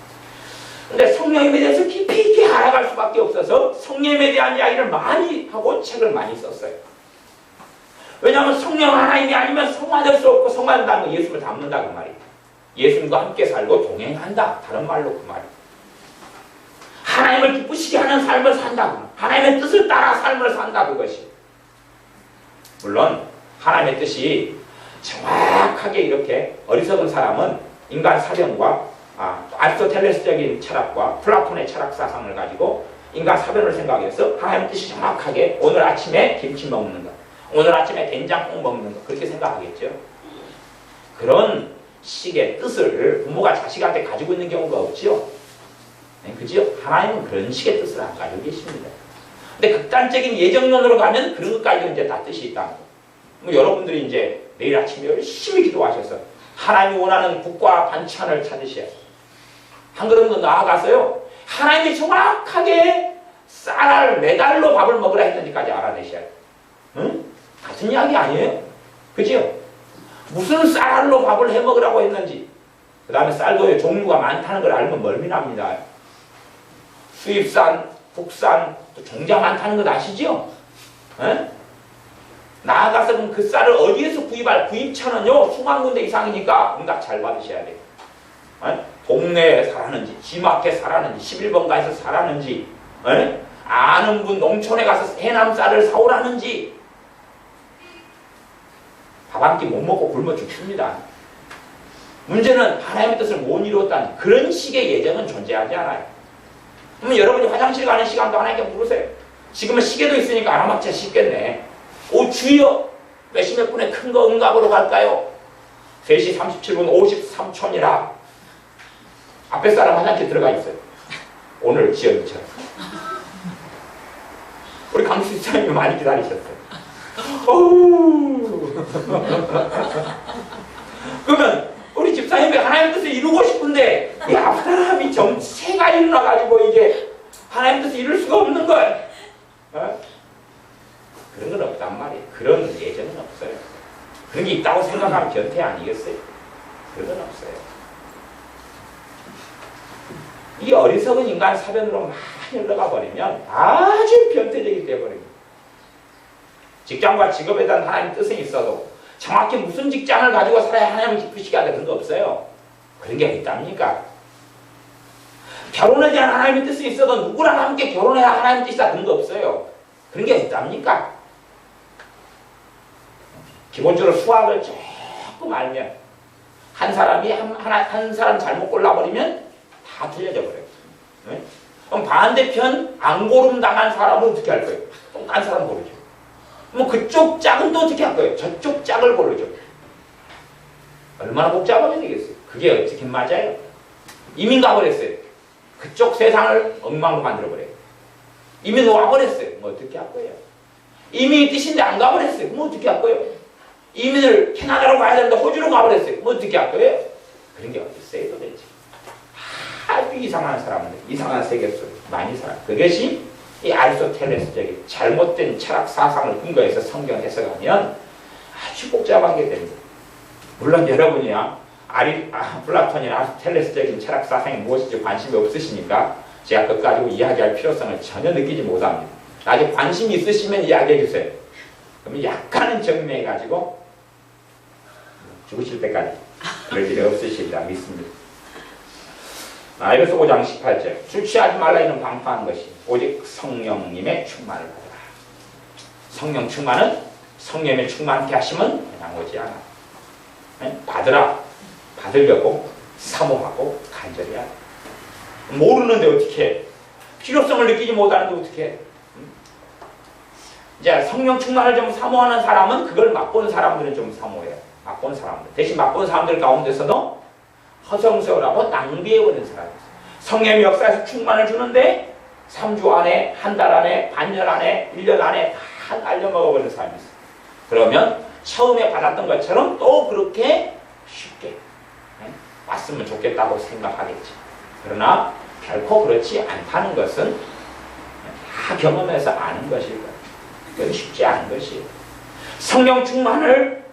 근데 성령님에 대해서 깊이 있게 알아갈 수밖에 없어서 성령님에 대한 이야기를 많이 하고 책을 많이 썼어요. 왜냐하면 성령 하나님이 아니면 성화될 수 없고 성화된다는 건 예수님을 닮는다 그 말이에요. 예수님과 함께 살고 동행한다. 다른 말로 그 말이에요. 하나님을 기쁘시게 하는 삶을 산다. 하나님의 뜻을 따라 삶을 산다 그것이. 물론 하나님의 뜻이 정확하게 이렇게 어리석은 사람은 인간 사변과 아리스토텔레스적인 철학과 플라톤의 철학 사상을 가지고 인간 사변을 생각해서 하나님의 뜻이 정확하게 오늘 아침에 김치 먹는 것, 오늘 아침에 된장국 먹는 것 그렇게 생각하겠죠. 그런 식의 뜻을 부모가 자식한테 가지고 있는 경우가 없죠. 네, 그죠? 하나님은 그런 식의 뜻을 안 가지고 계십니다. 근데 극단적인 예정론으로 가면 그런 것까지 이제 다 뜻이 있다는 거. 뭐 여러분들이 이제 내일 아침에 열심히 기도하셔서 하나님이 원하는 국과 반찬을 찾으셔야 한 걸음 더 나아가서요. 하나님이 정확하게 쌀알 메달로 밥을 먹으라 했는지까지 알아내셔야 돼요. 응? 같은 이야기 아니에요? 그죠? 무슨 쌀알로 밥을 해 먹으라고 했는지 그 다음에 쌀도 종류가 많다는 걸 알면 멀미납니다. 수입산, 국산, 또 종자 많다는 것 아시죠? 에? 나아가서 그럼 그 쌀을 어디에서 구입처는요 수만 군데 이상이니까 응답 잘 받으셔야 돼요. 에? 동네에 살았는지, 지마켓 살았는지, 11번가에서 살았는지, 에? 아는 분 농촌에 가서 해남 쌀을 사오라는지 밥 한 끼 못 먹고 굶어 죽습니다. 문제는 하나님의 뜻을 못 이루었다는 그런 식의 예정은 존재하지 않아요. 그러면 여러분이 화장실 가는 시간도 하나님께 물으세요. 지금은 시계도 있으니까 알아맞기가 쉽겠네. 오 주여 몇십 분에 큰 거 응답으로 갈까요? 3시 37분 53초니라 앞에 사람 화장실 들어가 있어요. 오늘 지연이처럼. 우리 강수 집사님이 많이 기다리셨어요. 그러면 우리 집사님이 하나님의 뜻을 이루고 싶은데 이 사람이 정체가 일어나가지고 이게 하나님의 뜻을 이룰 수가 없는 거예요. 어? 그런 건 없단 말이에요. 그런 예정은 없어요. 그런 게 있다고 생각하면 변태 아니겠어요? 그런 건 없어요. 이 어리석은 인간 사변으로 많이 흘러가 버리면 아주 변태적이 되어버립니다. 직장과 직업에 대한 하나님의 뜻은 있어도 정확히 무슨 직장을 가지고 살아야 하나님을 기쁘시게 하다 그런 거 없어요. 그런 게 있답니까? 결혼에 대한 하나님의 뜻이 있어도 누구랑 함께 결혼해야 하나님의 뜻이다 그런 거 없어요. 그런 게 있답니까? 기본적으로 수학을 조금 알면 한 사람이 한 사람 잘못 골라버리면 다 틀려져 버려요. 네? 그럼 반대편 안 고름 당한 사람은 어떻게 할 거예요? 또 딴 사람 고르죠. 뭐 그쪽 짝은 또 어떻게 할 거예요? 저쪽 짝을 고르죠. 얼마나 복잡하게 되겠어요. 그게 어떻게 맞아요? 이민 가버렸어요. 그쪽 세상을 엉망으로 만들어버려요. 이민 와버렸어요. 뭐 어떻게 할 거예요? 이민이 뜻인데 안 가버렸어요. 뭐 어떻게 할 거예요? 이민을 캐나다로 가야 되는데 호주로 가버렸어요. 뭐 어떻게 할 거예요? 그런 게 어디 있어요 도대체. 아주 이상한 사람들, 이상한 세계 속에 많이 살아요. 그것이 이 아리스토텔레스적인 잘못된 철학 사상을 근거해서 성경 해석하면 아주 복잡하게 됩니다. 물론 여러분이야 플라톤이나 아리스토텔레스적인 철학 사상이 무엇인지 관심이 없으시니까 제가 그것 가지고 이야기할 필요성을 전혀 느끼지 못합니다. 나중에 관심이 있으시면 이야기해 주세요. 그러면 약간은 정리해가지고 죽으실 때까지 그럴 일이 없으시리라 믿습니다. 에베소 5장 18절 술 취하지 말라 이는 방파한 것이 오직 성령님의 충만을 받으라. 성령 충만은 성령의 충만케 하시면 그냥 오지 않아. 받으라. 받으려고 사모하고 간절히 하라. 모르는데 어떻게 해? 필요성을 느끼지 못하는데 어떻게 해? 이제 성령 충만을 좀 사모하는 사람은 그걸 맛본 사람들은 좀 사모해요. 맛본 사람들. 대신 맛본 사람들 가운데서도 허송세월하고 낭비해버린 사람이 있어요. 성령의 역사에서 충만을 주는데 3주 안에, 한 달 안에, 반년 안에, 1년 안에 다 날려먹어버리는 사람이 있어요. 그러면 처음에 받았던 것처럼 또 그렇게 쉽게 왔으면 좋겠다고 생각하겠지. 그러나 결코 그렇지 않다는 것은 다 경험해서 아는 것일 거예요. 그건 쉽지 않은 것이에요. 성령 충만을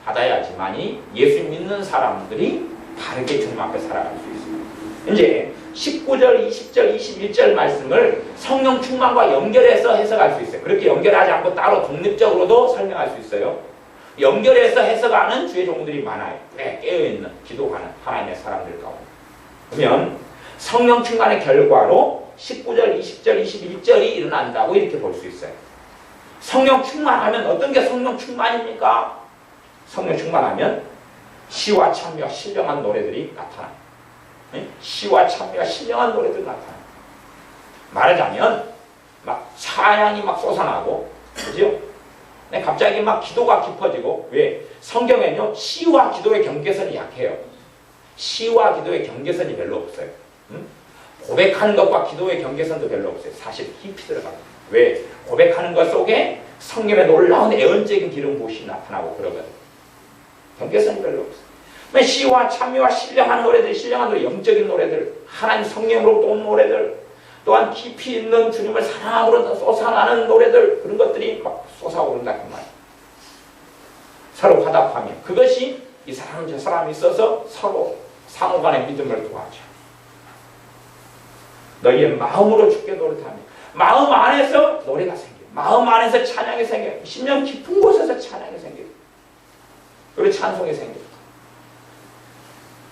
받아야지만이 예수 믿는 사람들이 바르게 주님 앞에 살아갈 수 있습니다. 이제 19절, 20절, 21절 말씀을 성령 충만과 연결해서 해석할 수 있어요. 그렇게 연결하지 않고 따로 독립적으로도 설명할 수 있어요. 연결해서 해석하는 주의 종들이 많아요. 깨어있는 기도하는 하나님의 사람들 가운데. 그러면 성령 충만의 결과로 19절, 20절, 21절이 일어난다고 이렇게 볼 수 있어요. 성령 충만하면 어떤 게 성령 충만입니까? 성령 충만하면 시와 찬미와 신령한 노래들이 나타나요. 시와 찬미와 신령한 노래들이 나타나요. 말하자면 막 찬양이 막 솟아나고, 그죠? 갑자기 막 기도가 깊어지고. 왜? 성경에는요 시와 기도의 경계선이 약해요. 시와 기도의 경계선이 별로 없어요. 고백하는 것과 기도의 경계선도 별로 없어요. 사실 깊이 들어갑니다. 왜? 고백하는 것 속에 성령의 놀라운 애언적인 기름 부으심이 나타나고 그러거든요. 경계선이 별로 없어요. 시와 찬미와 신령한 노래들, 신령한 노래, 영적인 노래들, 하나님 성령으로부터 온 노래들, 또한 깊이 있는 주님을 사랑으로 솟아나는 노래들, 그런 것들이 막 솟아오른다 그 말이에요. 서로 화답하며 그것이 이 사람 저 사람이 있어서 서로 상호간의 믿음을 도와줘. 너희의 마음으로 주께 노릇하며 마음 안에서 노래가 생겨요. 마음 안에서 찬양이 생겨요. 심령 깊은 곳에서 찬양이 생겨요. 그리고 찬송이 생겨요.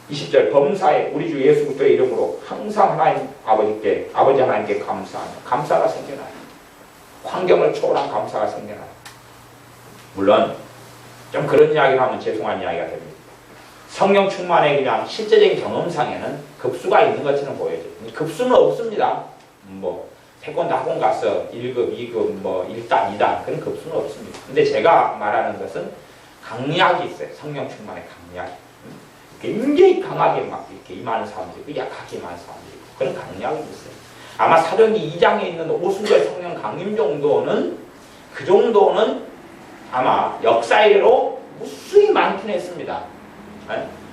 20절 범사에 우리 주 예수 그리스도의 이름으로 항상 하나님 아버지 하나님께 감사하며 감사가 생겨나요. 환경을 초월한 감사가 생겨나요. 물론 좀 그런 이야기를 하면 죄송한 이야기가 됩니다. 성령 충만의 그냥 실제적인 경험상에는 급수가 있는 것처럼 보여져요. 급수는 없습니다. 뭐 태권도 학원 가서 1급, 2급, 뭐 1단, 2단 그런 급수는 없습니다. 근데 제가 말하는 것은 강약이 있어요. 성령 충만의 강약이. 굉장히 강하게 막 이렇게 임하는 사람들이 있고 약하게 임하는 사람들이 있고 그런 강약이 있어요. 아마 사도행전 2장에 있는 오순절 성령 강림 정도는 그 정도는 아마 역사 이래로 무수히 많긴 했습니다.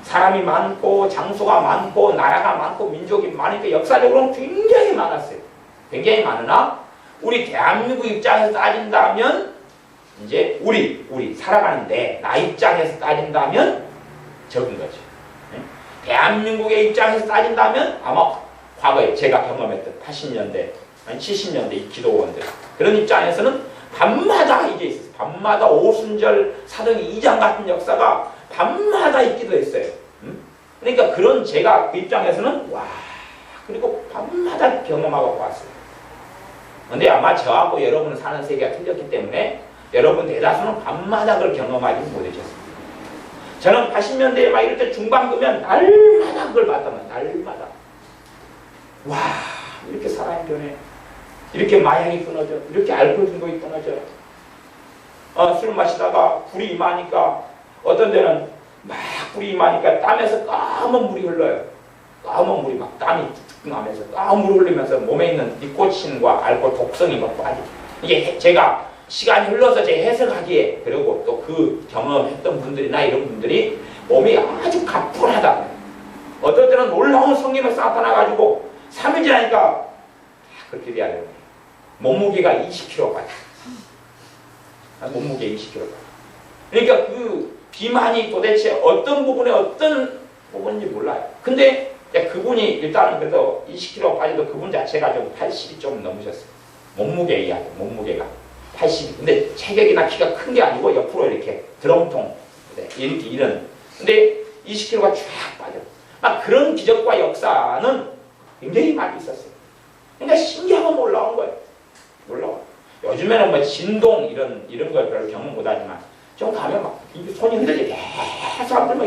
사람이 많고 장소가 많고 나라가 많고 민족이 많으니까 역사적으로는 굉장히 많았어요. 굉장히 많으나 우리 대한민국 입장에서 따진다면 이제 우리 살아가는데 나 입장에서 따진다면 적은 거죠. 대한민국의 입장에서 따진다면 아마 과거에 제가 경험했던 80년대, 70년대 이 기도원들 그런 입장에서는 밤마다 이게 있었어요. 밤마다 오순절 사도행전 2장 같은 역사가 밤마다 있기도 했어요. 그러니까 그런 제가 그 입장에서는 와 그리고 밤마다 경험하고 왔어요. 근데 아마 저하고 여러분은 사는 세계가 틀렸기 때문에 여러분 대다수는 밤마다 그걸 경험하지 못하셨습니다. 저는 80년대에 막 이럴 때 중반기면 날마다 그걸 봤단 말이에요. 날마다. 와 이렇게 사람이 변해. 이렇게 마약이 끊어져. 이렇게 알코올 중독이 끊어져요. 술 마시다가 불이 임하니까 어떤 데는 막 불이 임하니까 땀에서 까만 물이 흘러요. 까만 물이 막 땀이 뚝뚝 나면서 까만 물이 흘리면서 몸에 있는 니코틴과 알코올 독성이 막 빠져. 이게 제가 시간이 흘러서 제 해석하기에 그리고 또 그 경험했던 분들이나 이런 분들이 몸이 아주 가뿐하다. 어떨 때는 놀라운 성경에서 나타나가지고 3일 지나니까 그렇게 돼야 되는 거예요. 몸무게가 20kg 빠져. 몸무게 20kg 빠져. 그러니까 그 비만이 도대체 어떤 부분에 어떤 부분인지 몰라요. 근데 그분이 일단은 그래도 20kg 빠져도 그분 자체가 좀 80이 좀 넘으셨어요. 몸무게 이하죠. 몸무게가 80. 근데 체격이나 키가 큰 게 아니고 옆으로 이렇게 드럼통 이렇게 이런. 근데 20kg가 쫙 빠져. 막 그런 기적과 역사는 굉장히 많이 있었어요. 그러니까 신기하고 놀라운 거예요. 놀라워. 요즘에는 뭐 진동 이런 걸 별로 경험 못하지만 좀 가면 막 손이 흔들리게 사람들 막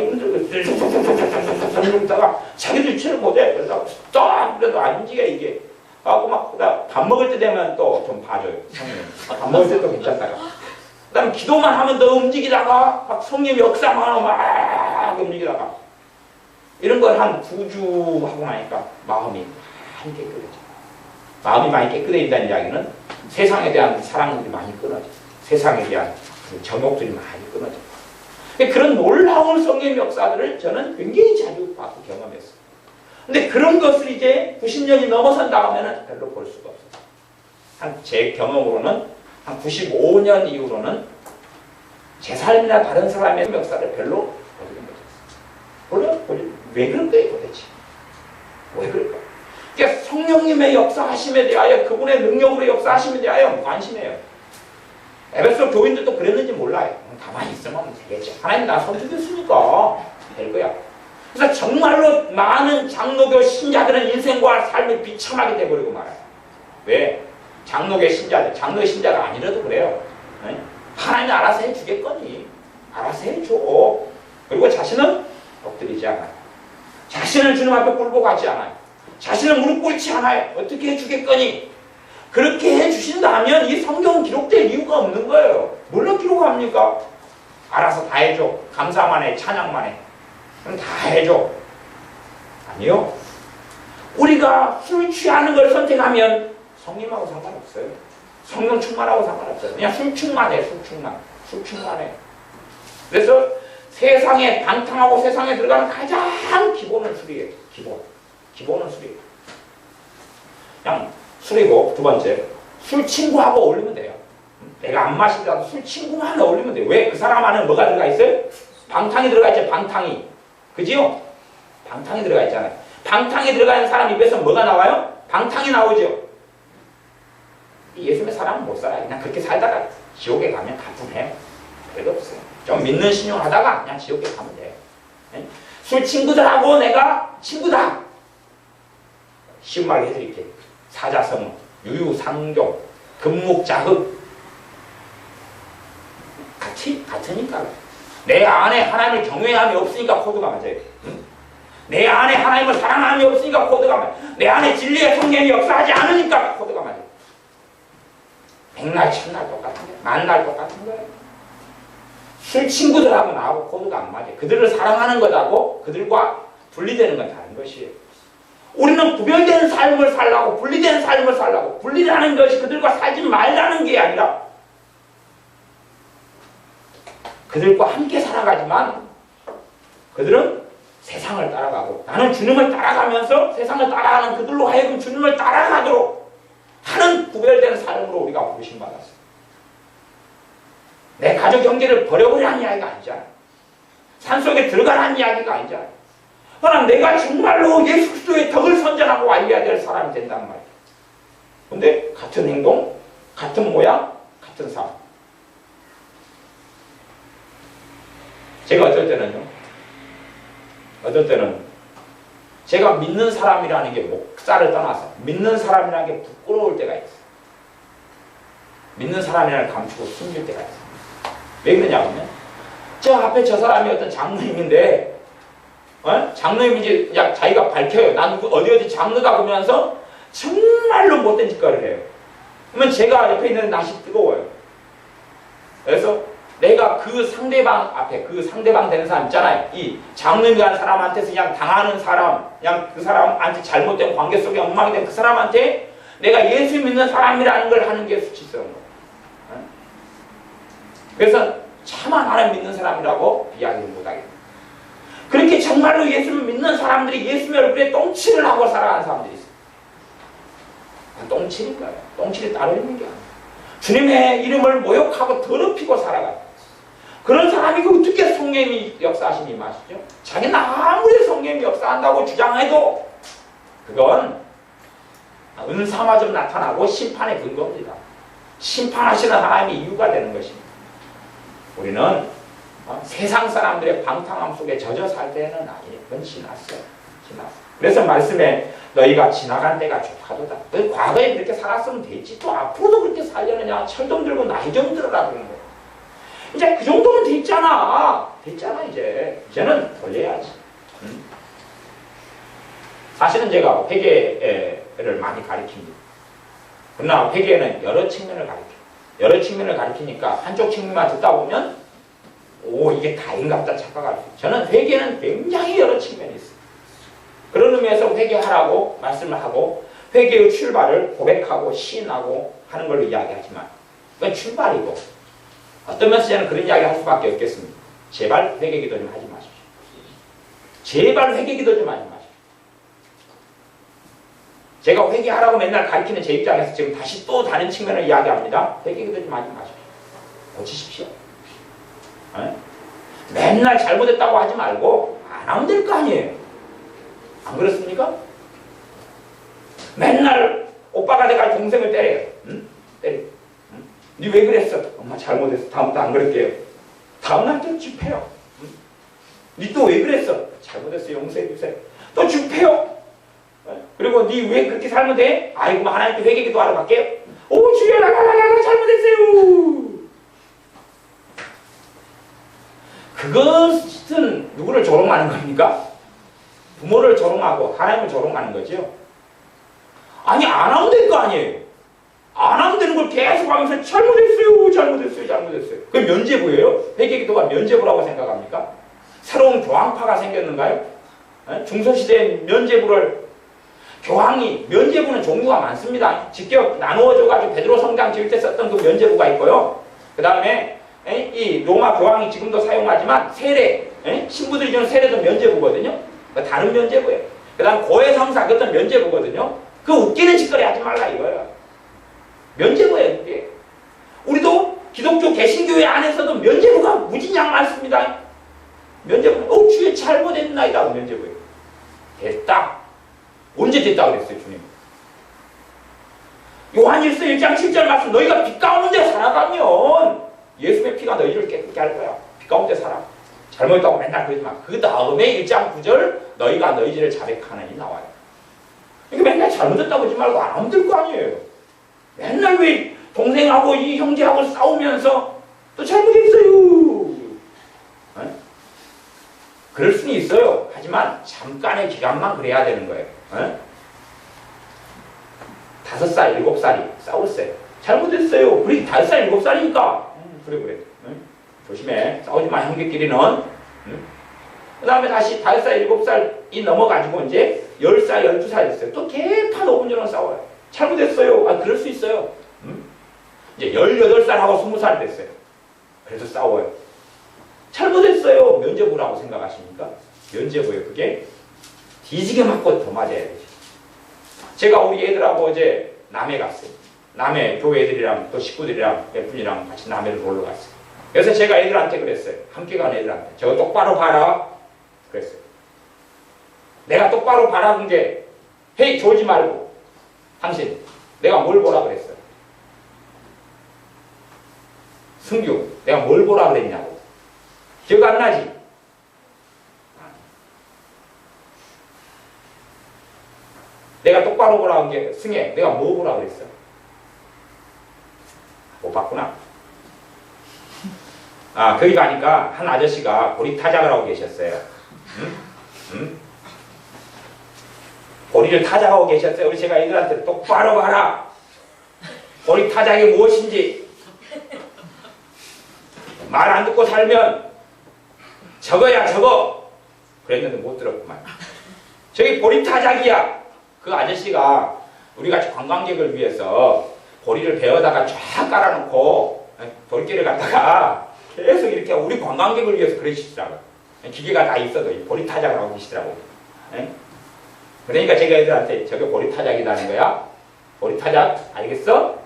이러다가 자기들 치를 못해. 그래서 그래도 안 움직여 이게. 하고 막 밥 먹을 때 되면 또 좀 봐줘요. 성령. 밥 먹을 때도 괜찮다가. 그다음에 기도만 하면 더 움직이다가 막 성령 역사만 하면 막 움직이다가 이런 걸 한 9주 하고 나니까 마음이 많이 깨끗해져. 마음이 많이 깨끗해진다는 이야기는 세상에 대한 사랑들이 많이 끊어져. 세상에 대한 정욕들이 많이 끊어져. 그런 놀라운 성령 역사들을 저는 굉장히 자주 봤고 경험했어요. 근데 그런 것을 이제 90년이 넘어선 다음에는 별로 볼 수가 없어요. 제 경험으로는 한 95년 이후로는 제 삶이나 다른 사람의 역사를 별로 보지 못했어요. 왜 그럴까요 도대체? 왜 그럴까요? 그러니까 성령님의 역사하심에 대하여 그분의 능력으로 역사하심에 대하여 관심해요. 에베소 교인들도 그랬는지 몰라요. 가만히 있으면 되겠죠. 하나님 나 선택했으니까 될 거야. 그래서 정말로 많은 장로교 신자들은 인생과 삶이 비참하게 돼버리고 말아요. 왜? 장로교 신자들, 장로 신자가 아니라도 그래요. 네? 하나님 알아서 해주겠거니. 알아서 해줘. 그리고 자신은 엎드리지 않아요. 자신을 주님 앞에 굴복하지 않아요. 자신을 무릎 꿇지 않아요. 어떻게 해주겠거니. 그렇게 해주신다면 이 성경은 기록될 이유가 없는 거예요. 뭘로 기록합니까? 알아서 다 해줘. 감사만 해. 찬양만 해. 그럼 다 해줘. 아니요. 우리가 술 취하는 걸 선택하면 성님하고 상관없어요. 성령 충만하고 상관없어요. 그냥 술 충만해. 술 충만해. 그래서 세상에 방탕하고 세상에 들어가는 가장 기본은 술이에요. 기본은 술이에요. 그냥 술이고 두 번째 술 친구하고 어울리면 돼요. 내가 안 마시더라도 술 친구만 어울리면 돼요. 왜? 그 사람 안에 뭐가 들어가 있어요? 방탕이 들어가 있죠. 방탕이. 그지요? 방탕이 들어가 있잖아요. 방탕이 들어가는 사람 입에서 뭐가 나와요? 방탕이 나오죠. 예수님의 사람은 못 살아요. 그냥 그렇게 살다가 지옥에 가면 가뿐해요. 별거 없어요. 좀 믿는 신용하다가 그냥 지옥에 가면 돼요. 네? 술 친구들하고 내가 친구다. 쉬운 말로 해드릴게요. 사자성어, 유유상종, 금묵자흑 같으니까. 내 안에 하나님을 경외함이 없으니까 코드가 맞아요. 응? 내 안에 하나님을 사랑함이 없으니까 코드가 맞아요. 내 안에 진리의 성령이 역사하지 않으니까 코드가 맞아요. 백날 천날 똑같은 거예요. 만날 똑같은 거예요. 술 친구들하고 나하고 코드가 안 맞아요. 그들을 사랑하는 것하고 그들과 분리되는 건 다른 것이에요. 우리는 구별되는 삶을 살라고 분리되는 삶을 살라고 분리라는 것이 그들과 살지 말라는 게 아니라 그들과 함께 살아가지만 그들은 세상을 따라가고 나는 주님을 따라가면서 세상을 따라가는 그들로 하여금 주님을 따라가도록 하는 구별되는 삶으로 우리가 부르심받았어요. 내 가족 경계를 버려버리라는 이야기가 아니잖아요. 산속에 들어가라는 이야기가 아니잖아요. 그러나 내가 정말로 예수 그리스도의 덕을 선전하고 알려야 될 사람이 된단 말이에요. 근데 같은 행동, 같은 모양, 같은 삶. 제가 어떨 때는 제가 믿는 사람이라는 게 목사를 떠나서 믿는 사람이라는 게 부끄러울 때가 있어요. 믿는 사람이라는 걸 감추고 숨길 때가 있어요. 왜 그러냐면 저 앞에 저 사람이 어떤 장로님인데 장로님인지 자기가 밝혀요. 난 어디 장로다 그러면서 정말로 못된 짓거리를 해요. 그러면 제가 옆에 있는 낯이 뜨거워요. 그래서 내가 그 상대방 앞에, 그 상대방 되는 사람 있잖아요. 이 장르한 사람한테서 그냥 당하는 사람, 그냥 그 사람한테 잘못된 관계 속에 엉망이 된 그 사람한테 내가 예수 믿는 사람이라는 걸 하는 게 수치스러운 거예요. 그래서 차마 나를 믿는 사람이라고 이야기를 못하겠다. 그렇게 정말로 예수를 믿는 사람들이 예수의 얼굴에 똥칠을 하고 살아가는 사람들이 있어요. 똥칠인 거예요. 똥칠이 따로 있는 게 아니에요. 주님의 이름을 모욕하고 더럽히고 살아가요. 그런 사람이 어떻게 성령이 역사하시니 마시죠? 자기는 아무리 성령이 역사한다고 주장해도 그건 은사마 좀 나타나고 심판의 근거입니다. 심판하시는 하나님의 이유가 되는 것입니다. 우리는 세상 사람들의 방탕함 속에 젖어 살 때는 아니에요. 그건 지났어요. 그래서 말씀에 너희가 지나간 때가 좋다도다. 너 과거에 그렇게 살았으면 됐지. 또 앞으로도 그렇게 살려느냐. 철좀 들고 나이 좀 들어라 그런 거예요. 이제 그 정도면 됐잖아. 됐잖아 이제. 이제는 돌려야지. 사실은 제가 회개를 많이 가르칩니다. 그러나 회개는 여러 측면을 가르쳐요. 여러 측면을 가르치니까 한쪽 측면만 듣다 보면 오 이게 다인갑다 착각할 수 있어요. 저는 회개는 굉장히 여러 측면이 있어요. 그런 의미에서 회개하라고 말씀을 하고 회개의 출발을 고백하고 시인하고 하는 걸로 이야기하지만 그건 출발이고 어떤 면에서 저는 그런 이야기 할 수밖에 없겠습니다. 제발 회개기도 좀 하지 마십시오. 제발 회개기도 좀 하지 마십시오. 제가 회개하라고 맨날 가르치는 제 입장에서 지금 다시 또 다른 측면을 이야기합니다. 회개기도 좀 하지 마십시오. 고치십시오. 네? 맨날 잘못했다고 하지 말고 안 하면 될 거 아니에요. 안 그렇습니까? 맨날 오빠가 돼가 동생을 때려요. 응? 때려. 응? 니 왜 그랬어? 엄마 잘못했어. 다음부터 안 그럴게요. 다음날 또 집해요. 응? 니 또 왜 그랬어? 잘못했어. 용서해 주세요. 또 집해요. 그리고 니 왜 그렇게 살면 돼? 아이고 하나님께 회개기도 하러 갈게요. 오 주여 나가 잘못했어요. 그것은 누구를 조롱하는 겁니까? 부모를 조롱하고 하나님을 조롱하는 거죠. 아니 안 하면 될 거 아니에요. 안 하면 되는 걸 계속 하면서 잘못했어요. 그게 면죄부예요? 회개기도가 면죄부라고 생각합니까? 새로운 교황파가 생겼는가요? 중소시대에 면죄부를 교황이 면죄부는 종류가 많습니다. 직접 나누어줘가지고 베드로 성당 지을 때 썼던 그 면죄부가 있고요. 그 다음에 이 로마 교황이 지금도 사용하지만 세례, 신부들이 주는 세례도 면죄부거든요. 다른 면죄부예요. 그 다음 고해성사 그것도 면죄부거든요. 그 웃기는 짓거리 하지 말라 이거예요. 면죄부예요. 그게. 우리도 기독교 개신교회 안에서도 면죄부가 무진장 많습니다. 면죄부, 주의 잘못했나이다. 면죄부예요. 됐다. 언제 됐다 그랬어요 주님? 요한일서 1장 7절 말씀 너희가 빛 가운데 살아가면 예수의 피가 너희를 깨끗게 할 거야. 빛 가운데 살아. 잘못했다고 맨날 그러지만 그 다음에 1장 9절 너희가 너희 죄를 자백하느니 나와요. 그러니까 맨날 잘못했다고 하지 말고 안 하면 될 거 아니에요. 맨날 왜 동생하고 이 형제하고 싸우면서 또 잘못했어요. 그럴 수는 있어요. 하지만 잠깐의 기간만 그래야 되는 거예요. 5살, 7살이 싸웠어요. 잘못했어요. 우리 5살, 7살이니까. 그래. 조심해. 싸우지 마, 형제끼리는. 그 다음에 다시 5살, 7살이 넘어가지고 이제 10살, 12살 됐어요. 또 개판 5분 전에 싸워요. 잘못했어요. 그럴 수 있어요. 이제 18살하고 20살이 됐어요. 그래서 싸워요. 잘못했어요. 면죄부라고 생각하십니까? 면죄부예요. 그게 뒤지게 맞고 더 맞아야 되죠. 제가 우리 애들하고 어제 남해 갔어요. 남해 교회 애들이랑 또 식구들이랑 몇 분이랑 같이 남해를 놀러 갔어요. 그래서 제가 애들한테 그랬어요. 함께 간 애들한테. 저거 똑바로 봐라. 그랬어요. 내가 똑바로 봐라는 게 헤이 졸지 말고 당신 내가 뭘 보라 그랬어요. 승규 내가 뭘 보라 그랬냐고. 기억 안 나지? 내가 똑바로 보라 한 게 승혜 내가 뭐 보라 그랬어? 못 봤구나. 거기 가니까 한 아저씨가 보리타작을 하고 계셨어요. 보리를 타작하고 계셨어요. 우리 제가 애들한테 똑바로 봐라. 보리타작이 무엇인지 말 안 듣고 살면 저거야 저거 그랬는데 못 들었구만. 저기 보리타작이야. 그 아저씨가 우리같이 관광객을 위해서 보리를 베어다가 쫙 깔아놓고 돌길을 갖다가 계속 이렇게 우리 관광객을 위해서 그러시더라고요. 기계가 다 있어도 보리타작을 하고 계시더라고요. 그러니까 제가 애들한테 저게 보리타작이라는 거야. 보리타작 알겠어?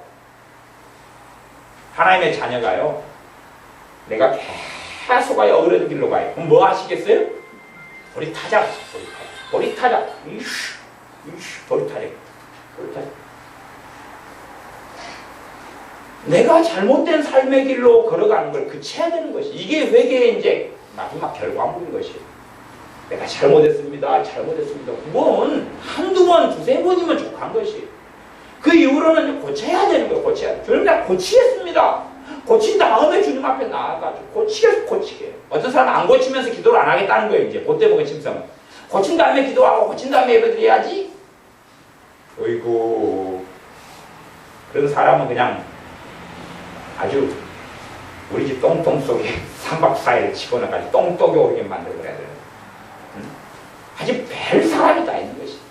하나님의 자녀가요. 내가 계속 가요. 어그러진 길로 가요. 그럼 뭐 하시겠어요? 보리타작. 보리타작. 보리타작. 내가 잘못된 삶의 길로 걸어가는 걸 그쳐야 되는 것이 이게 회개의 이제 마지막 결과물인 것이에요. 내가 잘못했습니다. 그건 한두 번, 두세 번이면 족한 것이에요. 그 이후로는 고쳐야 되는 거예요. 고쳐야 돼. 주님 나 고치겠습니다. 고친 다음에 주님 앞에 나아가지고 고치게. 어떤 사람은 안 고치면서 기도를 안 하겠다는 거예요. 이제 그때 보면 침성은. 고친 다음에 기도하고 고친 다음에 예배드려야지. 어이구 그런 사람은 그냥 아주 우리 집 똥똥 속에 3박 4일 집어넣어가지고 똥떡이 오르게 만들어버려야 돼요. 아주 별 사람이 다 있는 것이.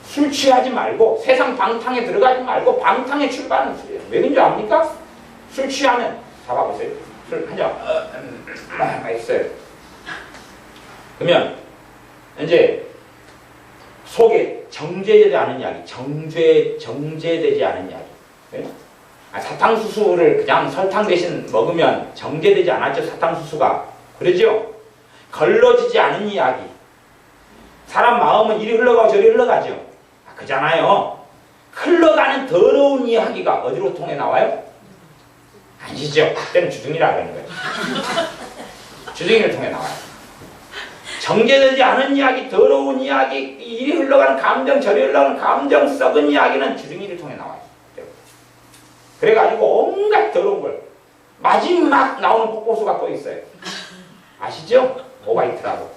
술 취하지 말고 세상 방탕에 들어가지 말고 방탕에 출발하는 술이에요. 왜인지 압니까? 술 취하면 잡아보세요. 술 한 잔 맛있어요. 그러면 이제 속에 정제되지 않은 이야기, 정제되지 않은 이야기. 네? 사탕수수를 그냥 설탕 대신 먹으면 정제되지 않았죠. 사탕수수가. 그러죠? 걸러지지 않은 이야기. 사람 마음은 이리 흘러가고 저리 흘러가죠. 그잖아요. 흘러가는 더러운 이야기가 어디로 통해 나와요? 아니죠. 그때는 주둥이라 그러는 거예요. 주둥이를 통해 나와요. 정제되지 않은 이야기, 더러운 이야기, 이리 흘러가는 감정, 저리 흘러가는 감정, 썩은 이야기는 주둥이를 통해 나와요. 그래가지고 온갖 더러운 걸 마지막 나오는 폭포수가 또 있어요. 아시죠? 오바이트라고.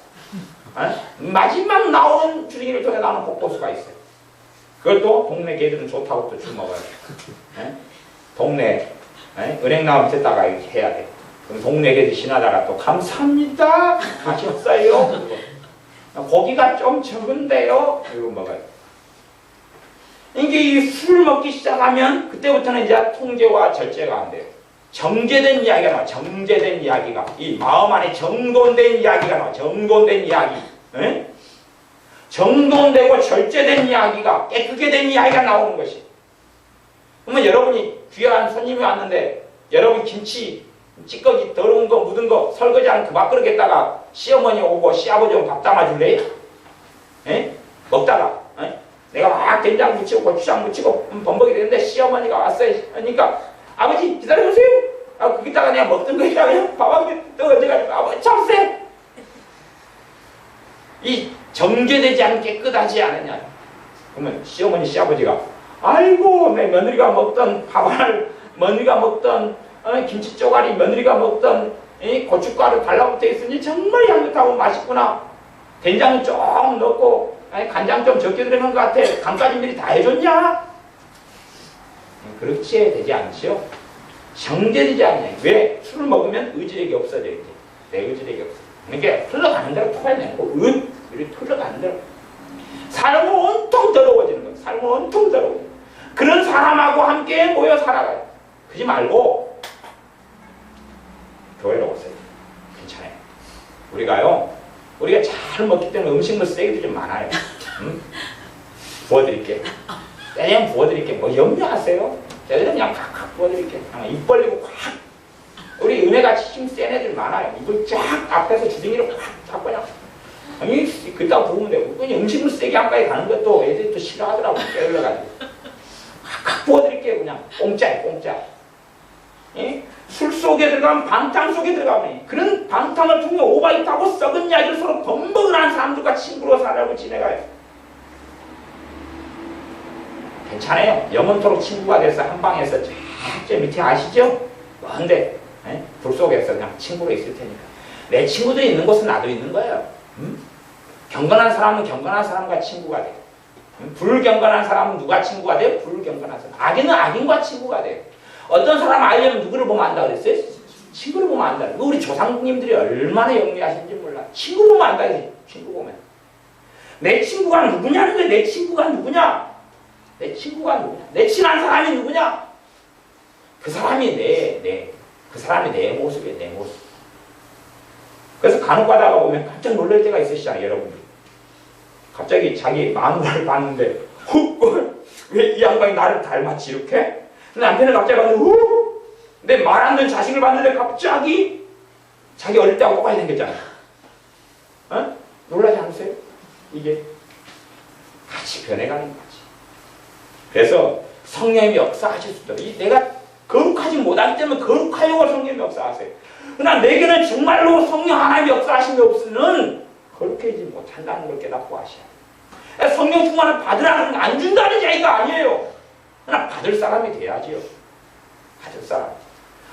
마지막 나오는 주둥이를 통해 나오는 폭포수가 있어요. 그것도 동네 개들은 좋다고 또 줄 먹어요. 동네 은행 나오면 됐다가 이렇게 해야 돼. 그럼 동네 개들 지나다가 또 감사합니다. 맛있어요. 고기가 좀 적은데요. 이거 먹어요. 이게 이 술을 먹기 시작하면 그때부터는 이제 통제와 절제가 안 돼요. 정제된 이야기가 나와. 정제된 이야기가 이 마음 안에 정돈된 이야기가 나와. 정돈된 이야기. 정돈되고 절제된 이야기가 깨끗게 된 이야기가 나오는 것이. 그러면 여러분이 귀한 손님이 왔는데 여러분 김치 찌꺼기 더러운 거 묻은 거 설거지하는 그 밥그릇에다가 시어머니 오고 시아버지 오고 밥 담아줄래요? 먹다가 내가 막 된장 묻히고 고추장 묻히고 범벅이 되는데 시어머니가 왔어요. 그러니까 아버지 기다려보세요. 거기다가 내가 먹던 거니까 그냥 밥 한 개 떠가지고 아버지 잡으세요. 이 정제되지 않은 깨끗하지 않느냐. 그러면 시어머니 시아버지가 아이고 내 며느리가 먹던 밥알 며느리가 먹던 김치 쪼가리 며느리가 먹던 고춧가루 달라붙어 있으니 정말 향긋하고 맛있구나. 된장 좀 넣고 간장 좀 적게 들어간 것 같아. 간까지 미리 다 해줬냐? 그렇지 되지 않지요. 정제되지 않냐. 왜? 술을 먹으면 의지력이 없어져 이제. 내 의지력이 없어. 그러니까 흘러가는 대로 풀어야 되는 거. 이렇게 흘러가는 대로. 삶은 온통 더러워지는 거야. 삶은 온통 더러워. 그런 사람하고 함께 모여 살아가요. 그러지 말고 교회로 오세요. 괜찮아요. 우리가 잘 먹기 때문에 음식물 쓰레기도 좀 많아요. 응? 부어드릴게. 그냥 부어드릴게. 뭐 염려하세요? 저희는 그냥 칵칵 부어드릴게. 입 벌리고 콱. 우리 은혜같이 힘 센 애들 많아요. 입을 쫙 앞에서 주둥이로 콱 잡고 그냥. 아니 그따 부으면 되고. 그냥 음식물 쓰레기 한가에 가는 것도 애들이 또 싫어하더라고. 깨울려가지고. 칵칵 부어드릴게요. 그냥 공짜예요. 공짜. 술 속에 들어가면 방탕 속에 들어가면 그런 방탕을 통해 오바이트하고 썩은 이야기를 서로 범벅을 하는 사람들과 친구로 살아가고 지내가요. 괜찮아요. 영원토록 친구가 돼서 한 방에서 저 밑에 아시죠? 먼데 불 속에서 그냥 친구로 있을 테니까. 내 친구들이 있는 곳은 나도 있는 거예요. 경건한 사람은 경건한 사람과 친구가 돼. 불경건한 사람은 누가 친구가 돼요? 불경건한 사람. 악인은 악인과 친구가 돼요. 어떤 사람 알려면 누구를 보면 안다 그랬어요? 친구를 보면 안다. 우리 조상님들이 얼마나 영리하신지 몰라. 친구 보면 안다 그랬어요. 친구 보면. 내 친구가 누구냐는 거예요. 내 친구가 누구냐? 내 친구가 누구냐? 내 친한 사람이 누구냐? 그 사람이 그 사람이 내 모습이에요. 내 모습. 그래서 간혹 가다가 보면 깜짝 놀랄 때가 있으시잖아요. 여러분들. 갑자기 자기 마누라를 봤는데 왜 이 양반이 나를 닮았지 이렇게? 남편을 갑자기 봤는데 내 말 안 듣는 자식을 봤는데 갑자기 자기 어릴 때하고 똑같이 생겼잖아요. 어? 놀라지 않으세요? 이게 같이 변해가는 거지. 그래서 성령님이 역사하실 수 있도록 내가 거룩하지 못하기 때문에 거룩하려고 성령님이 역사하세요. 그러나 내게는 정말로 성령 하나님이 역사하심이 없으면 거룩해지지 못한다는 걸 깨닫고 하셔야 돼요. 성령 충만을 받으라는 안 준다는 얘기가 아니에요. 그러나 받을 사람이 돼야지요. 받을 사람.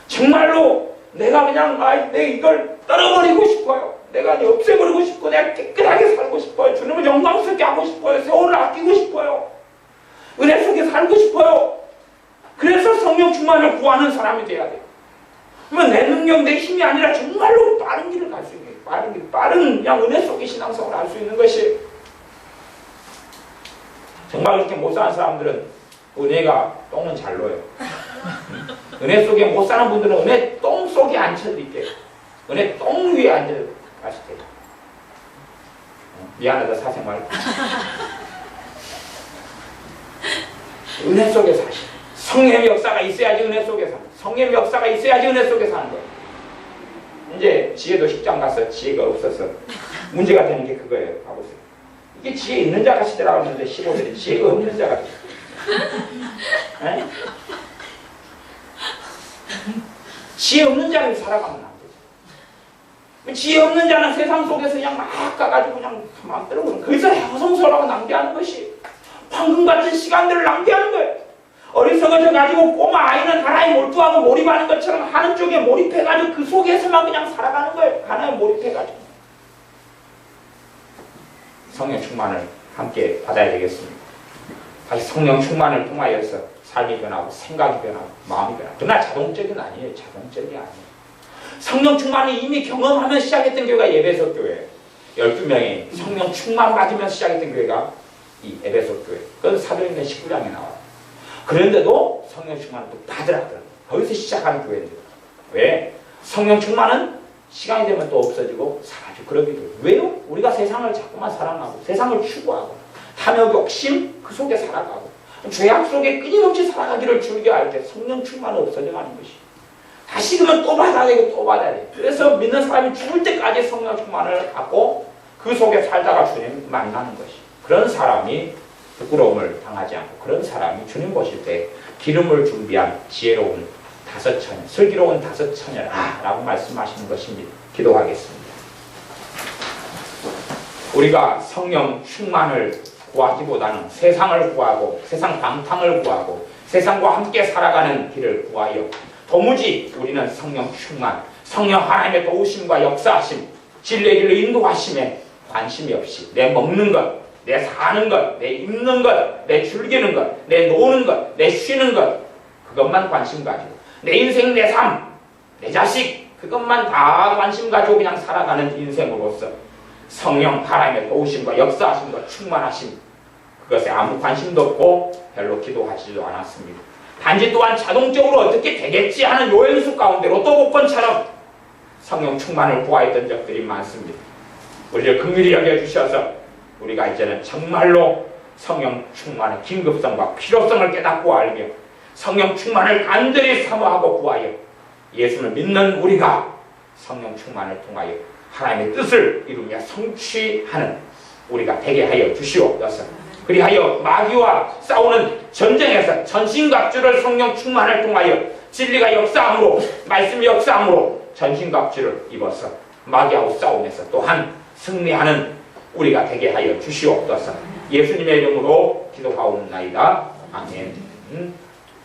정말로 내가 그냥 내가 이걸 떨어버리고 싶어요. 내가 없애버리고 싶고 내가 깨끗하게 살고 싶어요. 주님을 영광스럽게 하고 싶어요. 세월을 아끼고 싶어요. 은혜 속에 살고 싶어요. 그래서 성령 충만을 구하는 사람이 돼야 돼요. 그러면 내 능력, 내 힘이 아니라 정말로 빠른 길을 갈 수 있는 거예요. 빠른 그냥 은혜 속의 신앙생활을 할 수 있는 것이. 정말 그렇게 못 사는 사람들은 은혜가 똥은 잘 놓여요. 은혜 속에 못 사는 분들은 은혜 똥 속에 앉혀드릴게요. 은혜 똥 위에 앉아가실 때요. 미안하다 사생활. 은혜 속에 사시. 성령의 역사가 있어야지 은혜 속에 사는 거예요. 성령의 역사가 있어야지 은혜 속에 사는 거예요. 이제 지혜도 10장 가서 지혜가 없어서 문제가 되는 게 그거예요. 봐보세요. 이게 지혜 있는 자가 시대라고 하는데 15절에 지혜가 없는 자가 지혜 없는 자를 살아가면 안 되죠. 지혜 없는 자는 세상 속에서 그냥 막 가가지고 그냥 마음대로 거기서 허송세월하고 낭비하는 것이 황금 같은 시간들을 낭비하는 거예요. 어리석어져 가지고 꼬마 아이는 하나에 몰두하고 몰입하는 것처럼 하는 쪽에 몰입해가지고 그 속에서만 그냥 살아가는 거예요. 하나에 몰입해가지고. 성령 충만을 함께 받아야 되겠습니다. 다시 성령 충만을 통하여서 삶이 변하고 생각이 변하고 마음이 변하고. 그러나 자동적인 아니에요. 자동적이 아니에요. 성령 충만을 이미 경험하며 시작했던 교회가 예배소 교회예요. 12명이 성령 충만 받으면서 시작했던 교회가 이 에베소 교회. 그건 사도행전 19장에 나와요. 그런데도 성령 충만을 또 받으라 그래요. 거기서 시작하는 교회인데. 왜? 성령 충만은 시간이 되면 또 없어지고 사라지고 그러기도 해요. 왜요? 우리가 세상을 자꾸만 사랑하고 세상을 추구하고 탐욕, 욕심 그 속에 살아가고 죄악 속에 끊임없이 살아가기를 즐겨할 때 성령 충만은 없어져가는 것이. 다시금은 또 받아야 되고 또 받아야 돼요. 그래서 믿는 사람이 죽을 때까지 성령 충만을 갖고 그 속에 살다가 주님 만나는 것이. 그런 사람이 부끄러움을 당하지 않고 그런 사람이 주님 보실 때 기름을 준비한 지혜로운 5처녀, 슬기로운 5처녀라 라고 말씀하시는 것입니다. 기도하겠습니다. 우리가 성령 충만을 구하기보다는 세상을 구하고 세상 방탕을 구하고 세상과 함께 살아가는 길을 구하여 도무지 우리는 성령 충만, 성령 하나님의 도우심과 역사하심, 진리의 길로 인도하심에 관심이 없이 내 먹는 것, 내 사는 것, 내 입는 것, 내 즐기는 것, 내 노는 것, 내 쉬는 것 그것만 관심 가지고 내 인생, 내 삶, 내 자식 그것만 다 관심 가지고 그냥 살아가는 인생으로서 성령 하나님의 도우심과 역사하심과 충만하심 그것에 아무 관심도 없고 별로 기도하지도 않았습니다. 단지 또한 자동적으로 어떻게 되겠지 하는 요연수 가운데 로또 복권처럼 성령 충만을 구하였던 적들이 많습니다. 우리를 긍휼히 여겨주셔서 우리가 이제는 정말로 성령 충만의 긴급성과 필요성을 깨닫고 알며 성령 충만을 간절히 사모하고 구하여 예수를 믿는 우리가 성령 충만을 통하여 하나님의 뜻을 이루며 성취하는 우리가 되게 하여 주시옵소서. 그리하여 마귀와 싸우는 전쟁에서 전신갑주를 성령 충만을 통하여 진리가 역사함으로 말씀이 역사함으로 전신갑주를 입어서 마귀하고 싸우면서 또한 승리하는 우리가 되게 하여 주시옵소서. 예수님의 이름으로 기도하옵나이다. 아멘.